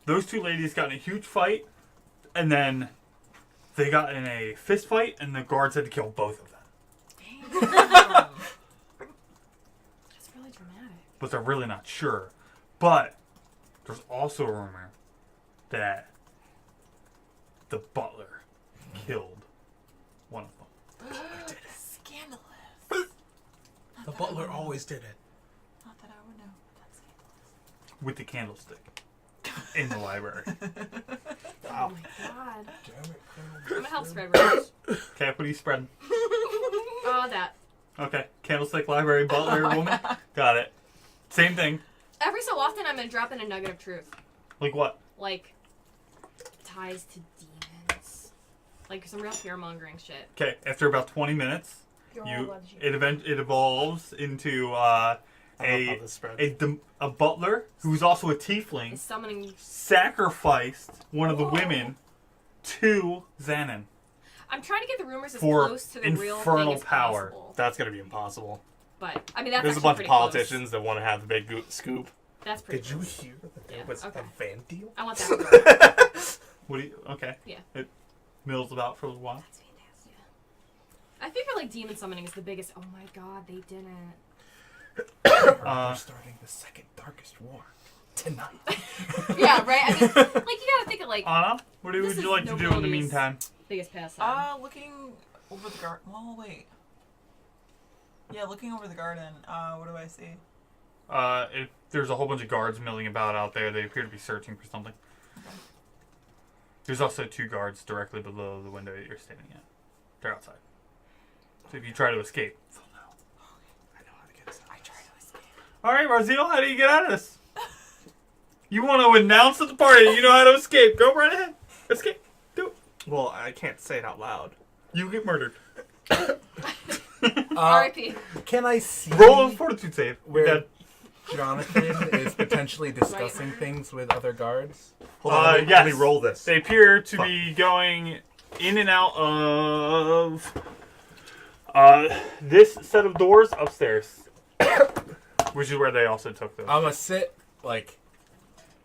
those two ladies got in a huge fight, and then they got in a fist fight, and the guards had to kill both of them. That's really dramatic. But they're really not sure. But There's also a rumor that the butler killed one of them. Scandalous. The butler always did it. Not that I would know. That's scandalous. With the candlestick in the library. Oh my god. Damn it. I'm gonna help spread rumors. Okay, what are you spreading? Oh, that. Okay, candlestick, library, butler, woman. Got it. Same thing. Every so often, I'm gonna drop in a nugget of truth. Like what? Like, ties to demons. Like, some real fear-mongering shit. Okay, after about 20 minutes, it evolves into I love how this spreads. a butler who's also a tiefling Is summoning... sacrificed one of the women to Xanon. I'm trying to get the rumors as For close to the real infernal thing as power. possible. That's gonna be impossible. But, I mean, that's There's a actually bunch of pretty politicians that want to have the big scoop. Close. That's pretty Did you close. hear that there Yeah, was okay. a van deal? I want that to go. What do you? Okay. Yeah. It mills about for a little while. That's fantastic. I think for, like, demon summoning is the biggest... Oh my god, they didn't. We're starting the second darkest war tonight. Yeah, right? I mean, like, you gotta think of, like, Anna, what This would you is like to do in the nobody's- meantime? biggest pastime. Looking over the garden. Well, wait. Yeah, looking over the garden. What do I see? There's a whole bunch of guards milling about out there. They appear to be searching for something. Okay. There's also 2 guards directly below the window that you're standing at. They're outside. So if you try to escape, they'll know. I know how to get us out. I try to escape. All right, Raziel, how do you get out of this? You want to announce at the party you know how to escape. Go right ahead. Escape. Do it. Well, I can't say it out loud. You get murdered. R.I.P. Can I see Roll a fortitude save. where Dead. Jonathan is potentially discussing things with other guards? Hold on, let me yes. roll this. They appear to be going in and out of this set of doors upstairs, which is where they also took those. I'm gonna sit like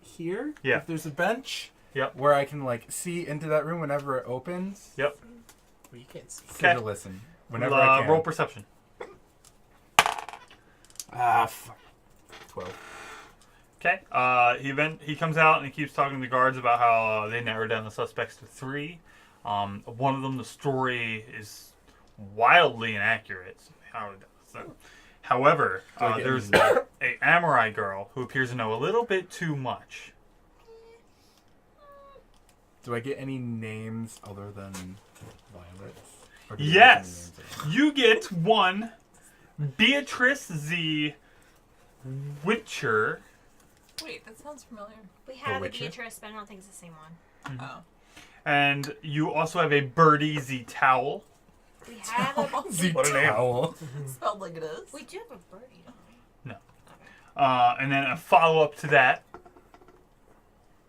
here. Yeah. If there's a bench. Yep. Where I can like see into that room whenever it opens. Yep. Well, you can't see. Sit Okay. to listen whenever I can. Roll perception. Fuck. 12. Okay. He comes out and he keeps talking to the guards about how they narrowed down the suspects to 3. One of them, the story is wildly inaccurate. However, Do I get there's any- a Amorai girl who appears to know a little bit too much. Do I get any names other than Violet? Or do I get Yes, any names you get one, Beatrice the Witcher. Wait, that sounds familiar. We have a Witcher? Beatrice, but I don't think it's the same one. Oh. And you also have a Birdie the Towel. We have a. The What a name. towel. Spelled like it is. We do have a birdie, don't we? And then a follow-up to that.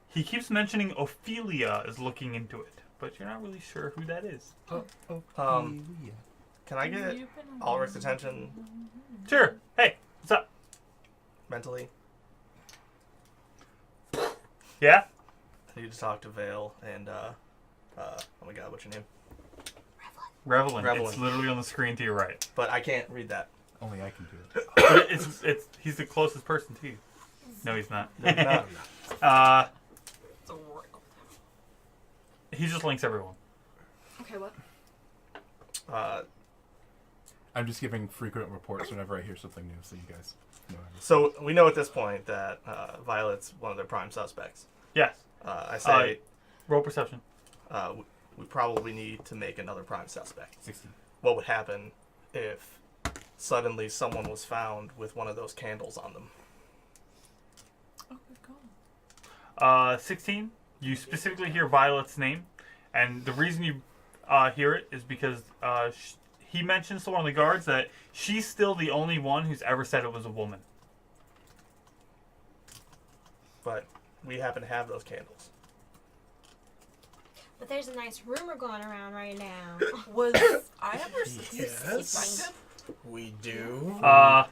He keeps mentioning Ophelia is looking into it, but you're not really sure who that is. Can I get Ulrich's attention Sure. Hey, what's up? mentally? Yeah? I need to talk to Vale and, oh my god, what's your name? Revelin. Revelin. It's literally on the screen to your right. But I can't read that. Only I can do it. But he's the closest person to you. No, he's not. No. It's a royal. He just links everyone. Okay, what? I'm just giving frequent reports whenever I hear something new, so you guys know everything. So we know at this point that Violet's one of their prime suspects. Yes. I say Roll perception. we probably need to make another prime suspect. 16. What would happen if suddenly someone was found with one of those candles on them? Oh, good call. 16. You specifically hear Violet's name, and the reason you hear it is because he mentions to one of the guards that she's still the only one who's ever said it was a woman. But we happen to have those candles. But there's a nice rumor going around right now. Was I ever Yes. suspected? We do. I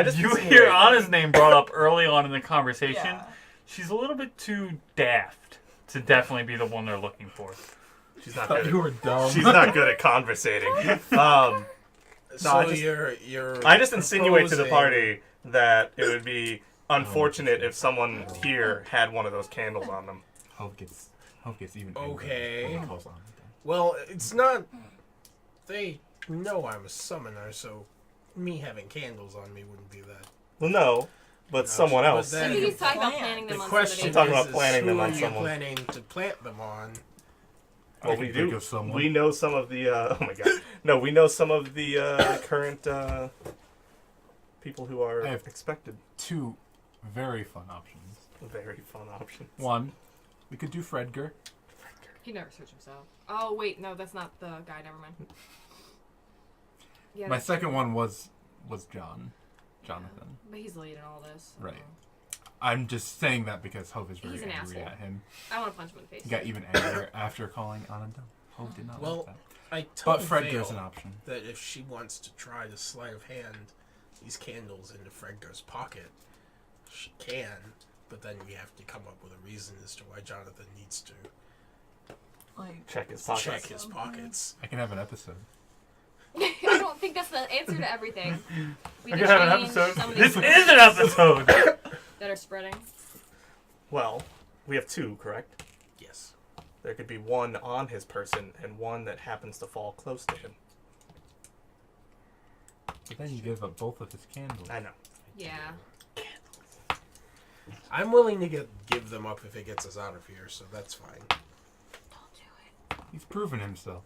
just You insinuate- hear Anna's name brought up early on in the conversation. Yeah. She's a little bit too daft to definitely be the one they're looking for. She's not Thought good. you were dumb. She's not good at conversating. So I just- you're I just insinuate to the proposing- party that it would be unfortunate if someone here had one of those candles on them. Hope gets even Okay. angrier when he calls on it. Well, it's not. They know I'm a summoner, so me having candles on me wouldn't be that. Well, no, but someone but else. then- I think he's talking about Plant. planning The them on question I'm somebody. talking about is planning them who on are you someone. planning to plant them on? Well, I we can think do. of someone. We know some of the. Oh my god! No, we know some of the current people who are I have- expected. 2 very fun options. Very fun options. 1, we could do Fredger. He never searched himself. Oh wait, no, that's not the guy. Never mind. Yeah, My that's second true. one was Jonathan. But he's late in all this. so- Right. I'm just saying that because Hope is really He's an angry asshole. at him. I want to punch him in the face. He got even angrier after calling Ananda. Hope did not Well, like that. I But told Fredger's Vale an option. that if she wants to try to sleight of hand these candles into Fredger's pocket, she can. But then we have to come up with a reason as to why Jonathan needs to Like, Check his pockets. check his pockets. I can have an episode. I don't think that's the answer to everything. We I can could have an change episode. some of This these is an episode! that are spreading. Well, we have 2, correct? Yes. There could be one on his person and one that happens to fall close to him. But then you give up both of his candles. I know. Yeah. I'm willing to give them up if it gets us out of here, so that's fine. Don't do it. He's proven himself.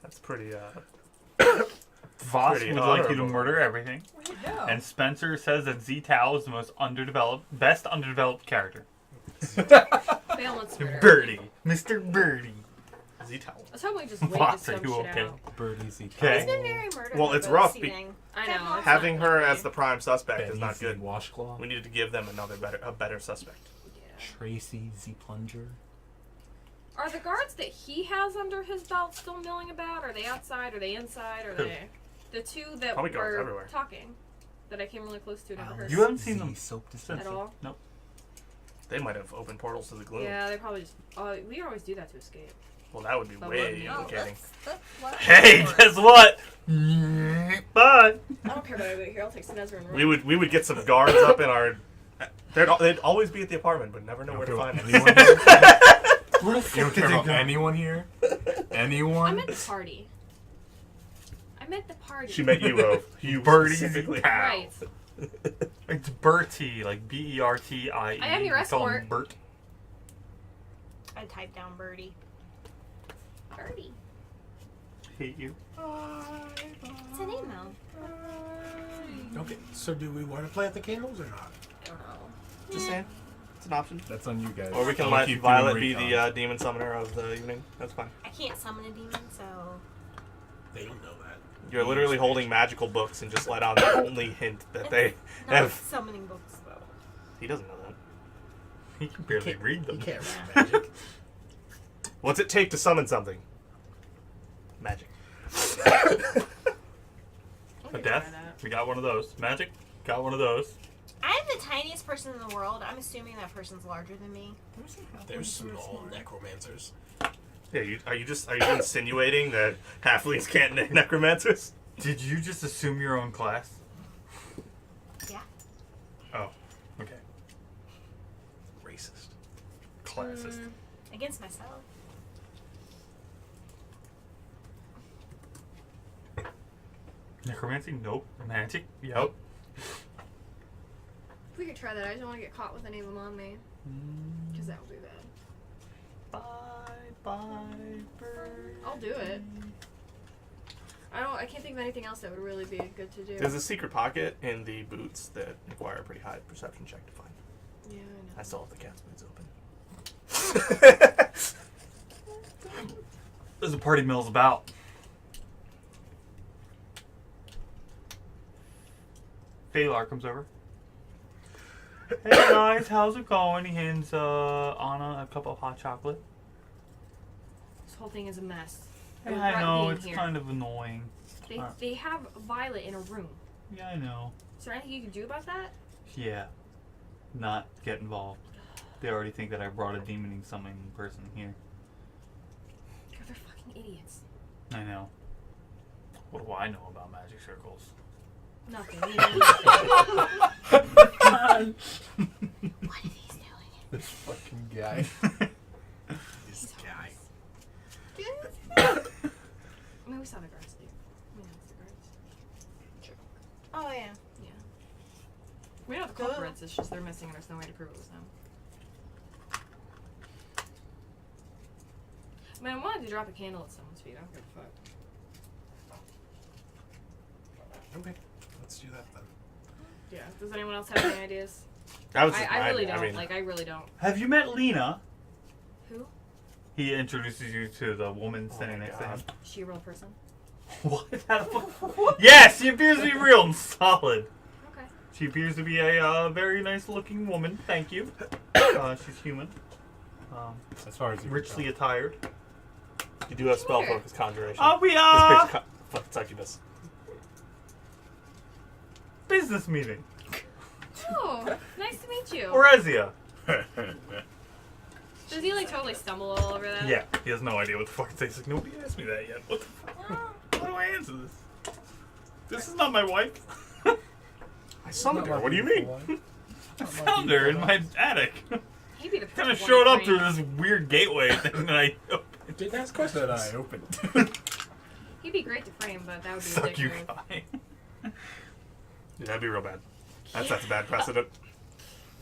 That's pretty. Voss Pretty would like you to honorable. murder everything. where'd it go? And Spencer says that Ztao is the best underdeveloped character. Valence murder. Birdie. Mr. Birdie. Z-Towel. I was hoping we just wait Voss, to are some you shit okay? out. Birdie Z. Okay. He's been very murdered. Well, it's rough this evening. I know. it's Having not her good. as the prime suspect is Betty not Z. good. Washcloth. We needed to give them a better suspect. Yeah. Tracy Z. Plunger. Are the guards that he has under his belt still milling about? Are they outside? Are they inside? Are Who? they the 2 that Probably guards were everywhere. talking? That I came really close to. Never heard You haven't seen Z. them Soap at dispenser. all. Nope. They might have opened portals to the gloom. Yeah, they probably just. We always do that to escape. Well, that would be But way what- implicating. Hey, guess what? Bye. I don't care about it here. I'll take Sinezra and We would get some guards up in our. They'd always be at the apartment, but never know where to find them. anyone here? Where the You don't care about anyone here? Anyone? I'm at the party. I'm at the party. She met you, Ove. You Birdie specifically. Z. Right. It's Bertie, like Bertie. I am your We call him escort. Bert. I typed down Birdie. Birdie. Hate you. It's a name though. Okay, so do we want to plant the candles or not? I don't know. Just saying. It's an option. That's on you guys. Or we can I'll let keep Violet doing be recon. the demon summoner of the evening. That's fine. I can't summon a demon, so They don't know that. You're literally holding magical books and just let out the only hint that they not have. summoning books though. He doesn't know that. He can barely read You them. can't read magic. What's it take to summon something? Magic. I A could death? try that. We got one of those. Magic? Got one of those. I'm the tiniest person in the world. I'm assuming that person's larger than me. There's small necromancers. Yeah, are you insinuating that halflings can't necromancers? Did you just assume your own class? Yeah. Oh, okay. Racist. Classist. Against myself. Necromancy? Nope. Magic? Yep. We could try that. I just don't want to get caught with any of them on me. Because that would be bad. Bye, bird. I'll do it. I can't think of anything else that would really be good to do. There's a secret pocket in the boots that require a pretty high perception check to find. Yeah, I know. I still have the cat's boots open. There's a party mills about. Phalar comes over. Hey guys, how's it going? He hands Anna a cup of hot chocolate. This whole thing is a mess. Yeah, We're I right know, being it's here. kind of annoying. They have Violet in a room. Yeah, I know. Is there anything you can do about that? Yeah. Not get involved. They already think that I brought a demoning summoning person here. God, they're fucking idiots. I know. What do I know about magic circles? Nothing. on! What if he's doing it? This fucking guy. This guy. I mean, we saw the guards, dude. We know it's the guards. Oh yeah. Yeah. We know the culprits, it's just they're missing and there's no way to prove it was them. I mean, I wanted to drop a candle at someone's feet. I don't give a fuck. Okay, let's do that then. Yeah. Does anyone else have any ideas? That was just I my really idea. don't. I mean, Like, I really don't. Have you met Lena? Who? He introduces you to the woman standing my next to him. God. Is she a real person? What? How the fuck? Yes, she appears to be real and solid. Okay. She appears to be a very nice-looking woman. Thank you. She's human. As far as you can Richly tell. attired. you do have spell focus conjuration. We This bitch fuck succubus. business meeting. Oh, nice to meet you. Orezia. Does he like totally stumble all over that? Yeah, he has no idea what the fuck to say. He's like, nobody asked me that yet. What the fuck? How do I answer this? This is not my wife. I summoned her. What do you mean? I found her in my attic. He'd be the Kind of perfect showed one up to through frame. this weird gateway thing that I Didn't ask That questions. I opened. He'd be great to frame, but that would be suck you ridiculous. guy. Yeah, that'd be real bad. That's a bad precedent.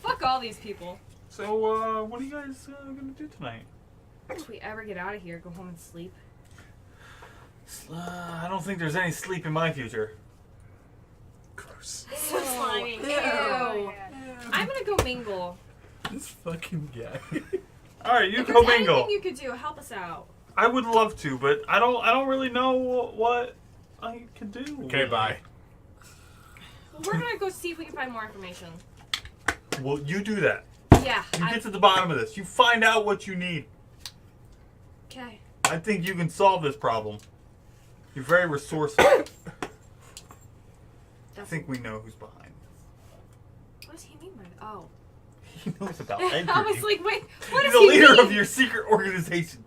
Fuck all these people. So, what are you guys gonna do tonight? If we ever get out of here, go home and sleep. I don't think there's any sleep in my future. Gross. So slimy. Ew. I'm gonna go mingle. This fucking guy. All right, you If go there's bingo. anything you could do, help us out. I would love to, but I don't really know what I can do. Okay, bye. Well, we're gonna go see if we can find more information. Well, you do that. Yeah. You get to the bottom of this. You find out what you need. Okay. I think you can solve this problem. You're very resourceful. I think we know who's behind this. What does he mean by that? Oh. He knows about I entry. was like, wait, what He's does the he leader mean? of your secret organization.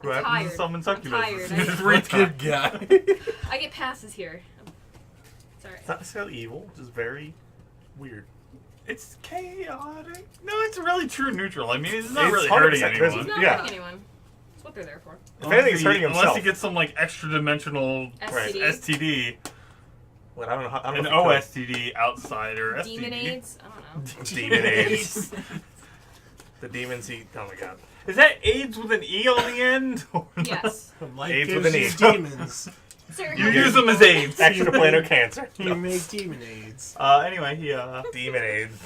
Who I'm happens to tired. summon I'm succubuses. tired. It's Fucking retard. guy. I get passes here. Sorry. It's not necessarily evil, just very weird. It's chaotic. No, it's really true neutral. I mean, it's not It's really 100% hurting charisma. anyone. He's not Yeah. hurting anyone. That's what they're there for. If anything, he's hurting Unless himself. he gets some like extra dimensional STD. STD, Well, I don't know. I don't an know if OSTD outside or STD. Demon AIDS? I don't know. Demon AIDS. The demons he. Oh my god. Is that AIDS with an E on the end? Or not? Yes. Life AIDS gives with an you E. demons. Sir, You use them as AIDS. Extraplanar cancer. You make demon aids. Anyway, he Demon AIDS.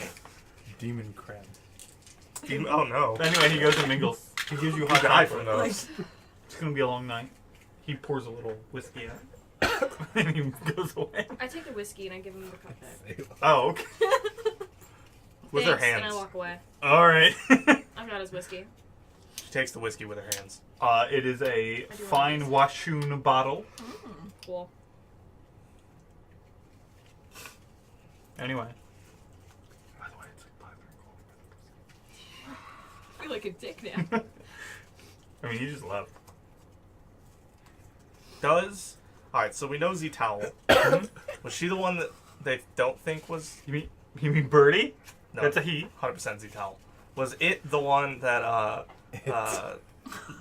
Demon crab. Oh no. anyway he goes and mingles. He gives you a You hot die coffee. from those. It's gonna be a long night. He pours a little whiskey out, and he goes away. I take the whiskey and I give him the cup back. Oh, okay. With her Thanks, and I hands. walk away. All right. I've got his whiskey. She takes the whiskey with her hands. It is a do fine want Washoon bottle. Cool. Anyway. By the way, it's like I feel like a dick now. I mean, he just left. Does alright? So we know Zital. Was she the one that they don't think was? You mean Birdie? No, That's a he. 100% Zital. Was it the one that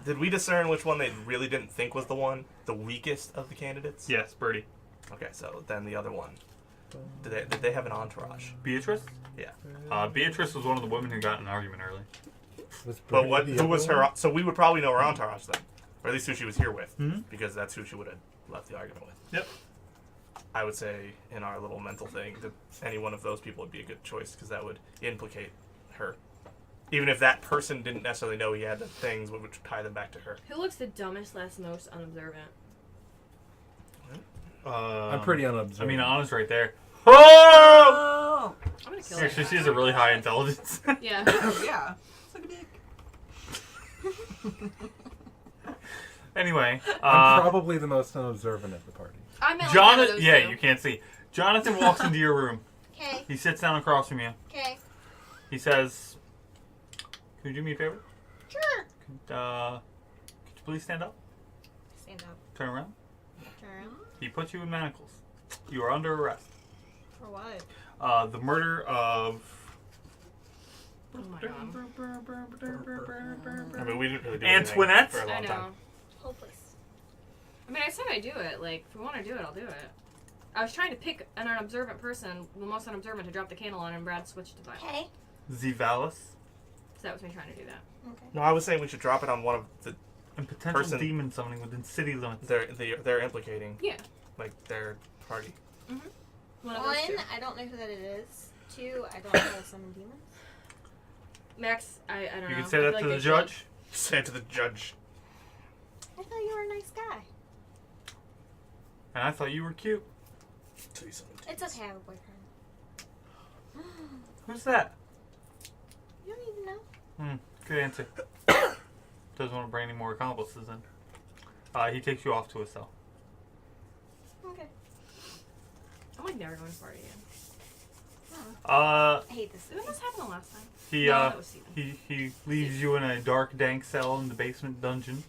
did we discern which one they really didn't think was the one, the weakest of the candidates? Yes, Birdie. Okay, so then the other one. Did they have an entourage? Beatrice? Yeah. Beatrice was one of the women who got in an argument early. But what? Who was her? So we would probably know her entourage then, or at least who she was here with, Mhm. because that's who she would have left the argument with. Yep. I would say in our little mental thing that any one of those people would be a good choice because that would implicate her, even if that person didn't necessarily know he had the things, what would tie them back to her. Who looks the dumbest / most unobservant? I'm pretty unobservant. I mean, Anna's right there. Oh! Oh! I'm gonna kill her. Actually, she has a really high intelligence. Yeah. Oh, yeah. It's like a dick. Anyway, I'm probably the most unobservant of the party. I meant like none of Jonathan. those Yeah, two. you can't see. Jonathan walks into your room. Okay, He sits down across from you. okay. He says, "Could you do me a favor? Sure. Could you please stand up? Stand up. Turn around." Turn. He puts you in manacles. You are under arrest. For what? The murder of. Oh my god. I mean, we didn't really do Antoinette? anything for a I long know. time. Whole place. I mean, I said I'd do it. Like, if we want to do it, I'll do it. I was trying to pick an unobservant person, the most unobservant, to drop the candle on, and Brad switched to violent. Okay. Zivalis. So that was me trying to do that. Okay. No, I was saying we should drop it on one of the And potential Person- demon summoning within city limits. they're implicating, Yeah. like their party. One of One, those two. I don't know who that it is. Two, I don't know how to summon demons. Max, I don't know. You can say I that feel to like the they judge. Say it to the judge. I thought you were a nice guy. And I thought you were cute. It's okay, I have a boyfriend. Who's that? You don't even know. Good answer. Doesn't want to bring any more accomplices in. He takes you off to a cell. Okay. I'm like never going to party again. I hate this. Didn't this happen the last time? He No, that was Steven. he leaves you in a dark, dank cell in the basement dungeon.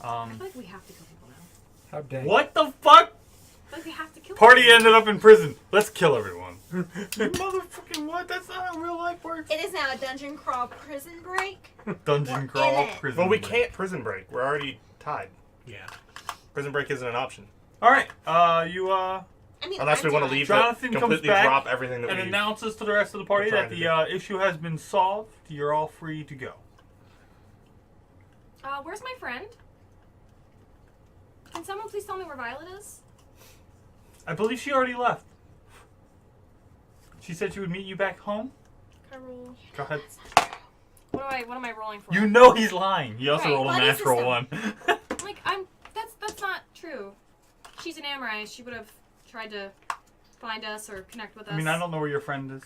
I feel like we have to kill people now. How dang. What the fuck? I feel like we have to kill Party people. ended up in prison. Let's kill everyone. You motherfucking what? That's not how real life works. It is now a dungeon crawl prison break. Dungeon We're crawl in it. prison. Well, we break. can't prison break. We're already tied. Yeah. Prison break isn't an option. All right. You I mean, Unless we I'm want to down. leave Jonathan it, comes completely back drop everything that and we announces to the rest of the party We're that trying the to issue has been solved. You're all free to go. Where's my friend? Can someone please tell me where Violet is? I believe she already left. She said she would meet you back home. Can I roll? Go ahead. What am I rolling for? You know he's lying. He also Right, rolled a what is natural this one. Like that's not true. She's an Amorite. She would have tried to find us or connect with us. I mean, I don't know where your friend is.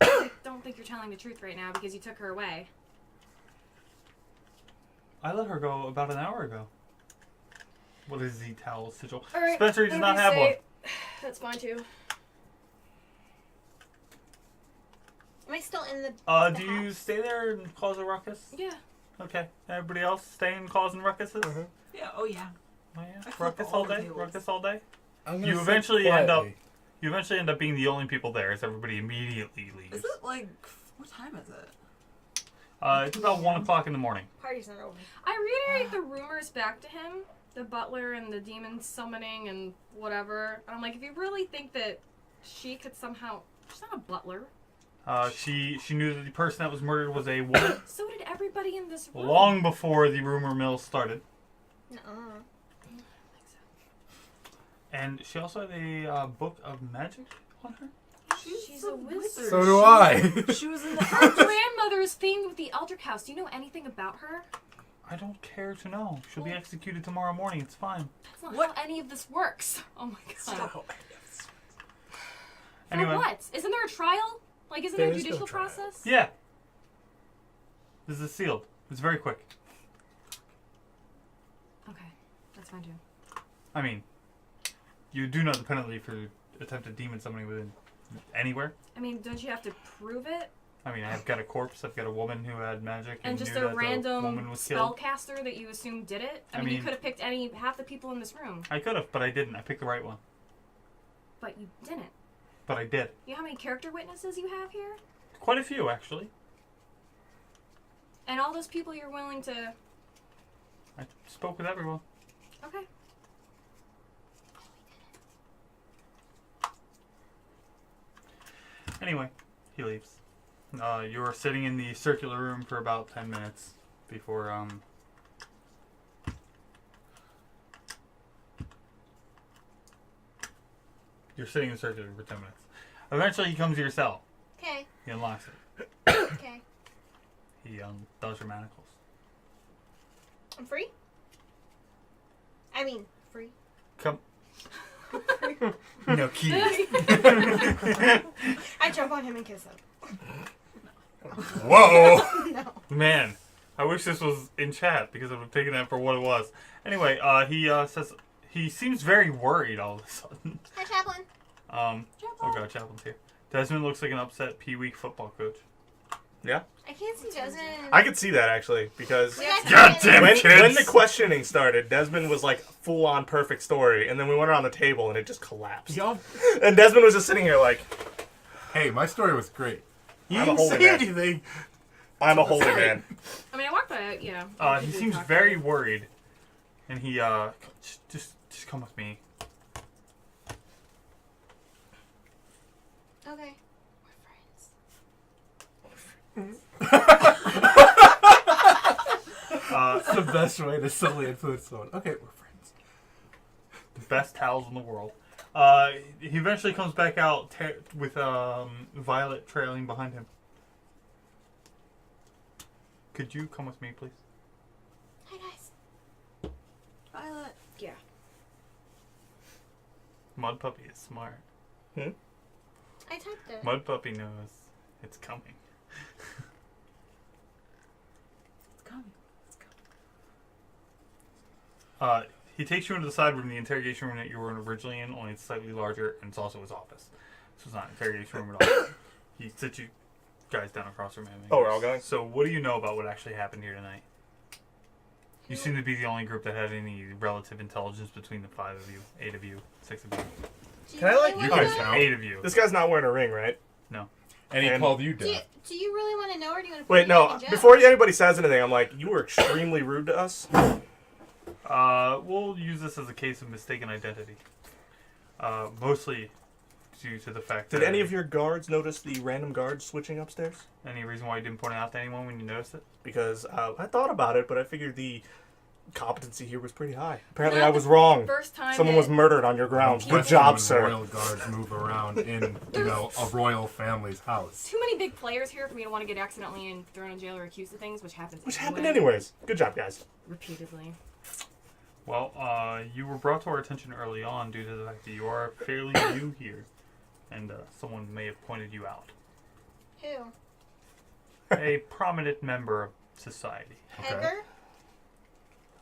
I don't think you're telling the truth right now because you took her away. I let her go about an hour ago. What is the towel sigil? All right, Spencer does not whatever have you one. say. That's fine too. Am I still in the? Do you house? stay there and cause a ruckus? Yeah. Okay. Everybody else staying causing ruckuses? Yeah, oh yeah. Oh yeah. I flip Ruckus all all the day. tables. Ruckus all day. I'm gonna You sit eventually end up. quietly. You eventually end up being the only people there, as everybody immediately leaves. Is it like, what time is it? It's about 1 o'clock in the morning. Party's not over. I reiterate the rumors back to him, the butler and the demon summoning and whatever. And I'm like, if you really think that she could somehow, she's not a butler. She knew that the person that was murdered was a woman So did everybody in this room. long before the rumor mill started. Nuh-uh. And she also had a book of magic on her. She's a wizard. So do I. She was in the Her grandmother is famed with the Eldrick House. Do you know anything about her? I don't care to know. She'll be executed tomorrow morning. It's fine. That's not What? how any of this works. Oh my god. So, Anyway. For what? Isn't there a trial? Like, isn't there a There is no judicial trial. process? Yeah. This is sealed. It's very quick. Okay, that's fine too. I mean, you do know the penalty for attempted demon summoning within anywhere. I mean, don't you have to prove it? I mean, I've got a corpse. I've got a woman who had magic And just knew a that the random woman was killed. spellcaster that you assume did it? I I mean, you mean- could have picked half the people in this room, I could have, but I didn't. I picked the right one. but you didn't. But I did. You know how many character witnesses you have here? Quite a few, actually. And all those people you're willing to... I spoke with everyone. Okay. Anyway, he leaves. You were sitting in the circular room for about 10 minutes before, You're sitting in the circular room for 10 minutes. Eventually, he comes to your cell. Okay. He unlocks it. Okay. He does your manacles. I'm free. I mean, free. Come. No keys. I jump on him and kiss him. Whoa! No. Man, I wish this was in chat because I would have taken that for what it was. Anyway, he says he seems very worried all of a sudden. Hi, Chaplain. Oh god, Chaplin's here. Desmond looks like an upset Pee Wee football coach. Yeah. I can't see Desmond. I could see that actually because Goddamn when kids! the questioning started, Desmond was like full on perfect story, and then we went around the table and it just collapsed. Y'all, And Desmond was just sitting here like, hey, my story was great. You I'm a didn't holy say man. anything. I'm a holy man. I mean, I walked by it, yeah. He seems very worried, and he just come with me. Okay. We're friends. That's the best way to subtly influence someone. Okay, we're friends. The best towels in the world. He eventually comes back out with Violet trailing behind him. Could you come with me, please? Hi guys. Violet. Yeah. Mud Puppy is smart. I typed it. Mud Puppy knows it's coming. It's coming. He takes you into the side room, the interrogation room that you were originally in, only it's slightly larger, and it's also his office. So it's not an interrogation room at all. He sits you guys down across from him. Oh, we're all going? So what do you know about what actually happened here tonight? You seem to be the only group that had any relative intelligence between the 5 of you, 8 of you, 6 of you. Do you Can I, like, really you wanna guys know? count? 8 of you. This guy's not wearing a ring, right? And he And- called you Do you, dead. do you really want to know, or do you want to? Wait, no. Before anybody says anything, I'm like, you were extremely rude to us. We'll use this as a case of mistaken identity. Mostly due to the fact Did that... any of your guards notice the random guards switching upstairs? Any reason why you didn't point it out to anyone when you noticed it? Because I thought about it, but I figured the competency here was pretty high. Apparently, Not I was wrong. First time Someone was murdered on your grounds. Good Especially job, when sir. Royal guards move around in, a royal family's house. too many big players here for me to want to get accidentally thrown in jail or accused of things, which happens. Which happened anyways. Good job, guys. Repeatedly. Well, you were brought to our attention early on due to the fact that you are fairly new here, and someone may have pointed you out. Who? A prominent member of society. Okay. Edgar?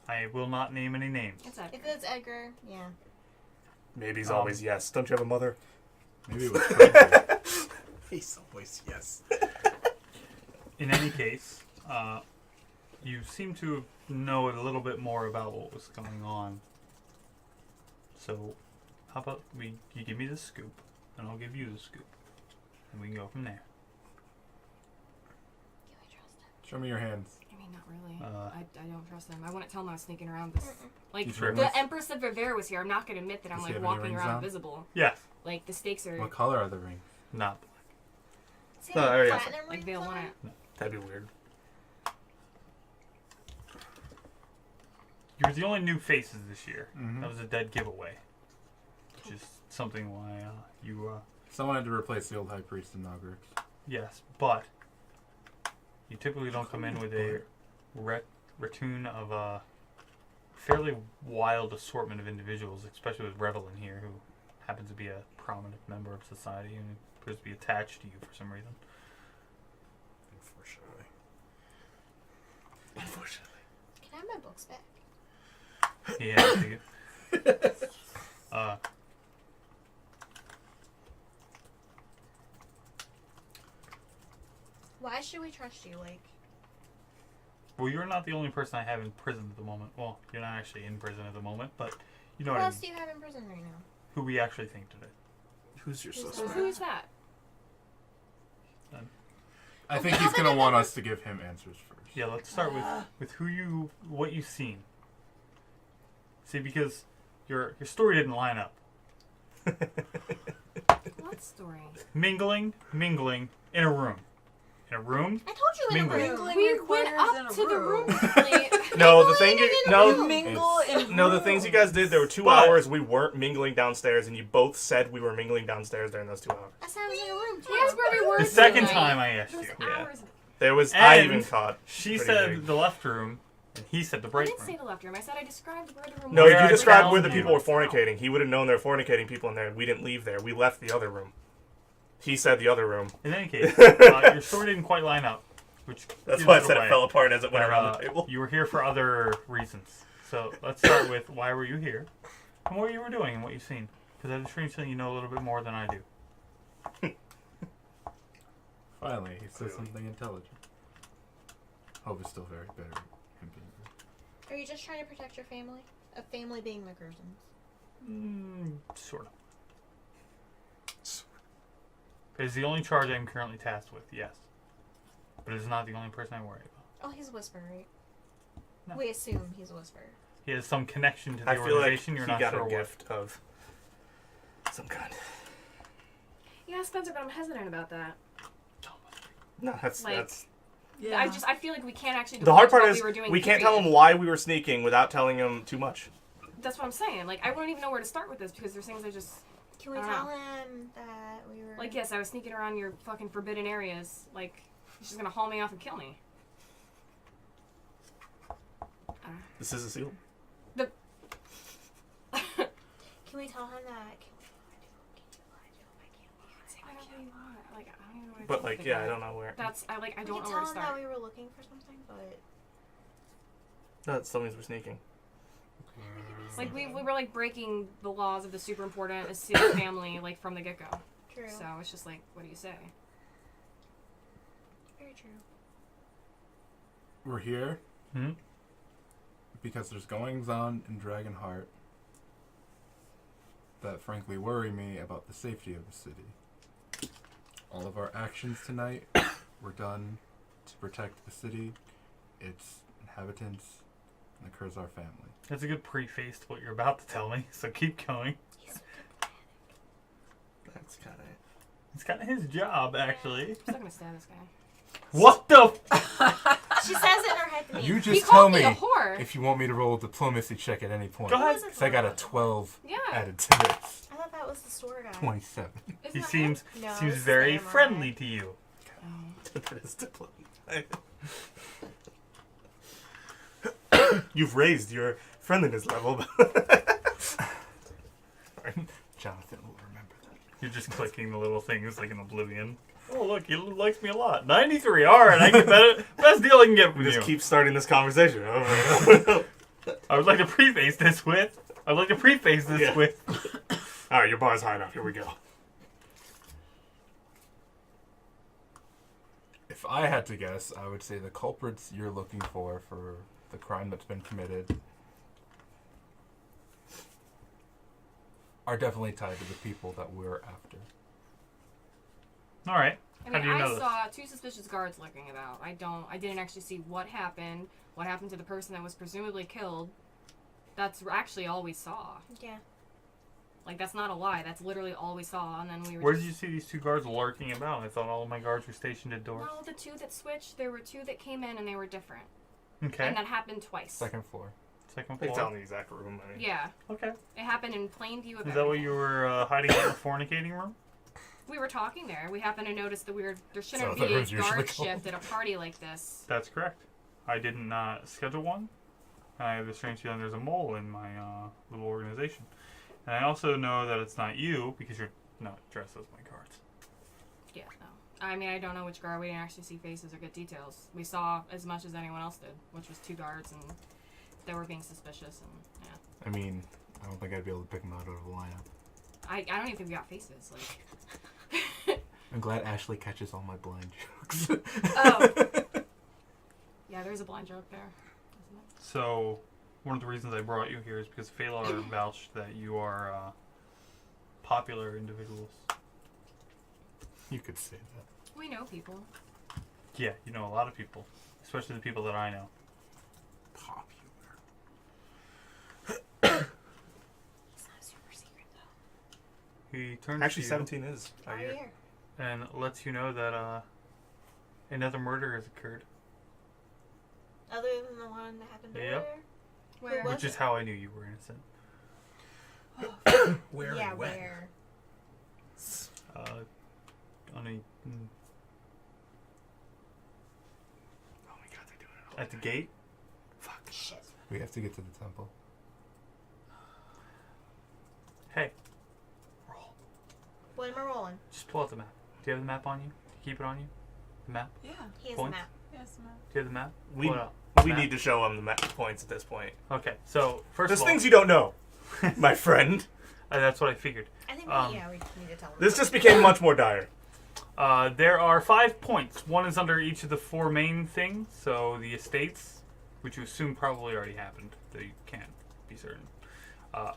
I will not name any names. What's that? If it's Edgar, yeah. Maybe's always yes. Don't you have a mother? Maybe it was Freddy. He's always yes. In any case, you seem to know a little bit more about what was going on. So, how about you give me the scoop, and I'll give you the scoop, and we can go from there. Do I trust him? Show me your hands. I mean, not really. Uh, I don't trust them. I wouldn't tell them I was sneaking around this. Like, You sure? the Empress of Rivera was here. I'm not going to admit that I'm, Does he like, have any walking rings around on? invisible. Yes, Like, the stakes are... What color are the rings? not. Does he Oh, have there he is. platinum Like, rings they'll on want him? it. That'd be weird. You were the only new faces this year. Mhm. That was a dead giveaway, which is something why you. Someone had to replace the old high priest in Nogger. Yes, but you typically don't come in with a ratoon of a fairly wild assortment of individuals, especially with Revel in here, who happens to be a prominent member of society and appears to be attached to you for some reason. Unfortunately. Can I have my books back? He has to you. Why should we trust you? Like, Well, you're not the only person I have in prison at the moment. Well, you're not actually in prison at the moment, but you know who what I else mean. do you have in prison right now? Who we actually think today. Who's your Who's suspect? Who is that? I think he's gonna want us to give him answers first. Yeah, let's start with what you've seen. See, because your story didn't line up. What story? Mingling in a room. In a room? I told you in a Mingling. room. We requires went in up a to the room. room. Like, No, the thing Mingling you in a no room. Mingle in no the things you guys did. There were 2 But- hours we weren't mingling downstairs, and you both said we were mingling downstairs during those 2 hours. I said I was in a room too. Yes, where we were The second tonight. time I asked Those you. Yeah. hours. There was I And even caught. She pretty said big. the left room, and he said the I right didn't say room. the left room. I said I described where the room No, was. Where you I described found where the you. people were fornicating. He would have known there were fornicating people in there. We didn't leave there. We left the other room. He said the other room. In any case, your story didn't quite line up, which That's gives why I it said away. it fell apart as it went But, around the table. You were here for other reasons. So let's start with why were you here, and what you were doing, and what you've seen. Because I have a strange feeling you know a little bit more than I do. Finally, he says Clearly. something intelligent. Hope is still very bitter. Him being bitter. Are you just trying to protect your family? A family being the Curzons. Sort of. It is the only charge I'm currently tasked with, yes. But it is not the only person I worry about. Oh, he's a Whisperer, right? No. We assume he's a Whisperer. He has some connection to the I feel like organization. he You're not got sure a what. gift of some kind. Yeah, Spencer, but I'm hesitant about that. No, that's Like- that's. Yeah. I feel like we can't actually. The hard divulge part what is we were doing. we can't tell period. him why we were sneaking without telling him too much. That's what I'm saying. Like, I wouldn't even know where to start with this because there's things I just Can we I don't tell know. him that we were like. Yes, I was sneaking around your fucking forbidden areas. Like, he's just gonna haul me off and kill me. This is a seal. Can we tell him that? I don't really want. Like, I don't even know what to But do like, with yeah, that. I don't know where. That's I like. I We don't can know where tell to him that start. we were looking for something, but No, that still means we're sneaking. Like we were like breaking the laws of the super important seal family like from the get go. true. So it's just like, what do you say? Very true. We're here Hmm? because there's goings on in Dragonheart that frankly worry me about the safety of the city. All of our actions tonight were done to protect the city, its inhabitants, and the Kurzar family. That's a good preface to what you're about to tell me, so keep going. That's kind of. It's kind of his job, actually. I'm still gonna stab this guy. What the She says it in her head to me. You He just called tell me a me whore. if you want me to roll a diplomacy check at any point. Go ahead. Who was it Because I got a for? 12 Yeah. added to this. I thought that was the store guy. 27. Isn't He that seems No, this seems is very Samurai. friendly to you. him? That is You've raised your friendliness level. Jonathan will remember that. You're just clicking the little things like in Oblivion. Oh look, he likes me a lot. 93. All right, I get best deal I can get from We you. just keep starting this conversation over and over. I would like to preface this with. Yeah. All right, your bar's high enough. Here we go. If I had to guess, I would say the culprits you're looking for the crime that's been committed are definitely tied to the people that we're after. All right. I How mean, do you know I this? saw two suspicious guards lurking about. I didn't actually see what happened to the person that was presumably killed. That's actually all we saw. Yeah. Like, that's not a lie. That's literally all we saw. And then we were Where did you see these two guards lurking about? I thought all of my guards were stationed at doors. No, the two that switched, there were two that came in and they were different. Okay. And that happened twice. Second floor. Second They floor. tell me the exact room. I mean. Yeah. Okay. It happened in plain view of Is that what everything. you were hiding out in the fornicating room? We were talking there. We happened to notice that there shouldn't So be that a was usually guard called. shift at a party like this. That's correct. I didn't schedule one. I have a strange feeling there's a mole in my little organization. And I also know that it's not you because you're not dressed as my guards. Yeah, no. I mean, I don't know which guard. We didn't actually see faces or get details. We saw as much as anyone else did, which was two guards, and they were being suspicious, and yeah. I mean, I don't think I'd be able to pick them out of the lineup. I don't even think we got faces. Like, I'm glad Ashley catches all my blind jokes. oh. Yeah, there's a blind joke there. Isn't it? So, one of the reasons I brought you here is because Phalar vouched that you are popular individuals. You could say that. We know people. Yeah, you know a lot of people, especially the people that I know. Popular. It's not a super secret though. He turns Actually, to you 17 is Our our year. year. and lets you know that another murder has occurred, Other than the one that happened Yep. earlier. Where? was which is it? how I knew you were innocent. Where yeah, and when? where? On a Oh my god, they're doing it all. at the gate. Fuck. Shit. We have to get to the temple. Hey, roll. What am I rolling? Just pull out the map. Do you have the map on you? Do you keep it on you? The map? Yeah. He has Points? a map. Yes, ma'am. Do you have the map? We Pull it out. we Map. need to show them the map points at this point. Okay, so first There's of all, things you don't know, my friend. that's what I figured. I think we we need to tell him. This just became much more dire. There are 5 points. One is under each of the 4 main things. So the estates, which you assume probably already happened, though you can't be certain. The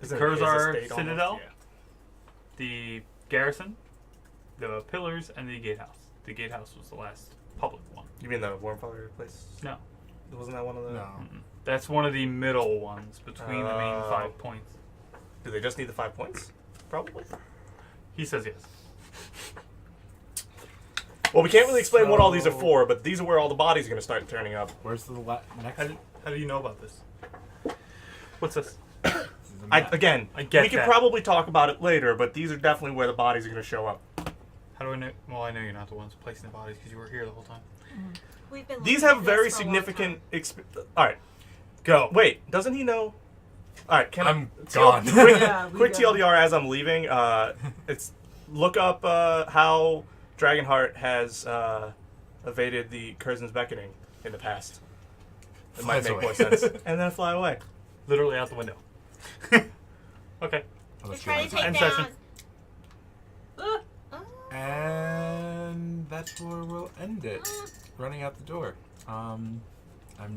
Kurzar Citadel, the garrison, the pillars, and the gatehouse. The gatehouse was the last public one. You mean the Warmfather place? No. Wasn't that one of the... No. That's one of the middle ones between the main 5 points. Do they just need the 5 points? Probably. He says yes. Well, we can't really explain what all these are for, but these are where all the bodies are going to start turning up. Where's the next? How do you know about this? What's this? I get we that. could probably talk about it later, but these are definitely where the bodies are going to show up. How do I know? Well, I know you're not the ones placing the bodies because you were here the whole time. We've been These looking have at very this for a long significant... time. All right. Go. Wait, doesn't he know? All right, I'm gone. Quick TLDR as I'm leaving. It's look up how Dragonheart has evaded the Curzon's beckoning in the past. It might Flies make away. more sense. And then fly away. Literally out the window. Okay. We're trying to take End down. session. And that's where we'll end it. Running out the door. I'm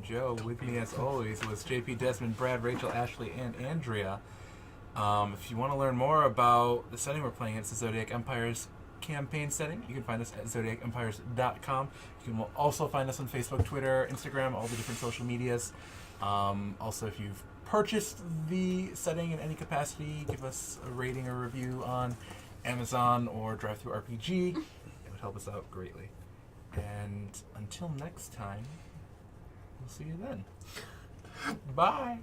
Joe. With me, as always, was JP, Desmond, Brad, Rachel, Ashley, and Andrea. If you want to learn more about the setting we're playing, it's the Zodiac Empires Campaign Setting. You can find us at zodiacempires.com. You can also find us on Facebook, Twitter, Instagram, all the different social medias. Also, if you've purchased the setting in any capacity, give us a rating or review on Amazon or DriveThruRPG. It would help us out greatly. And until next time, we'll see you then. Bye.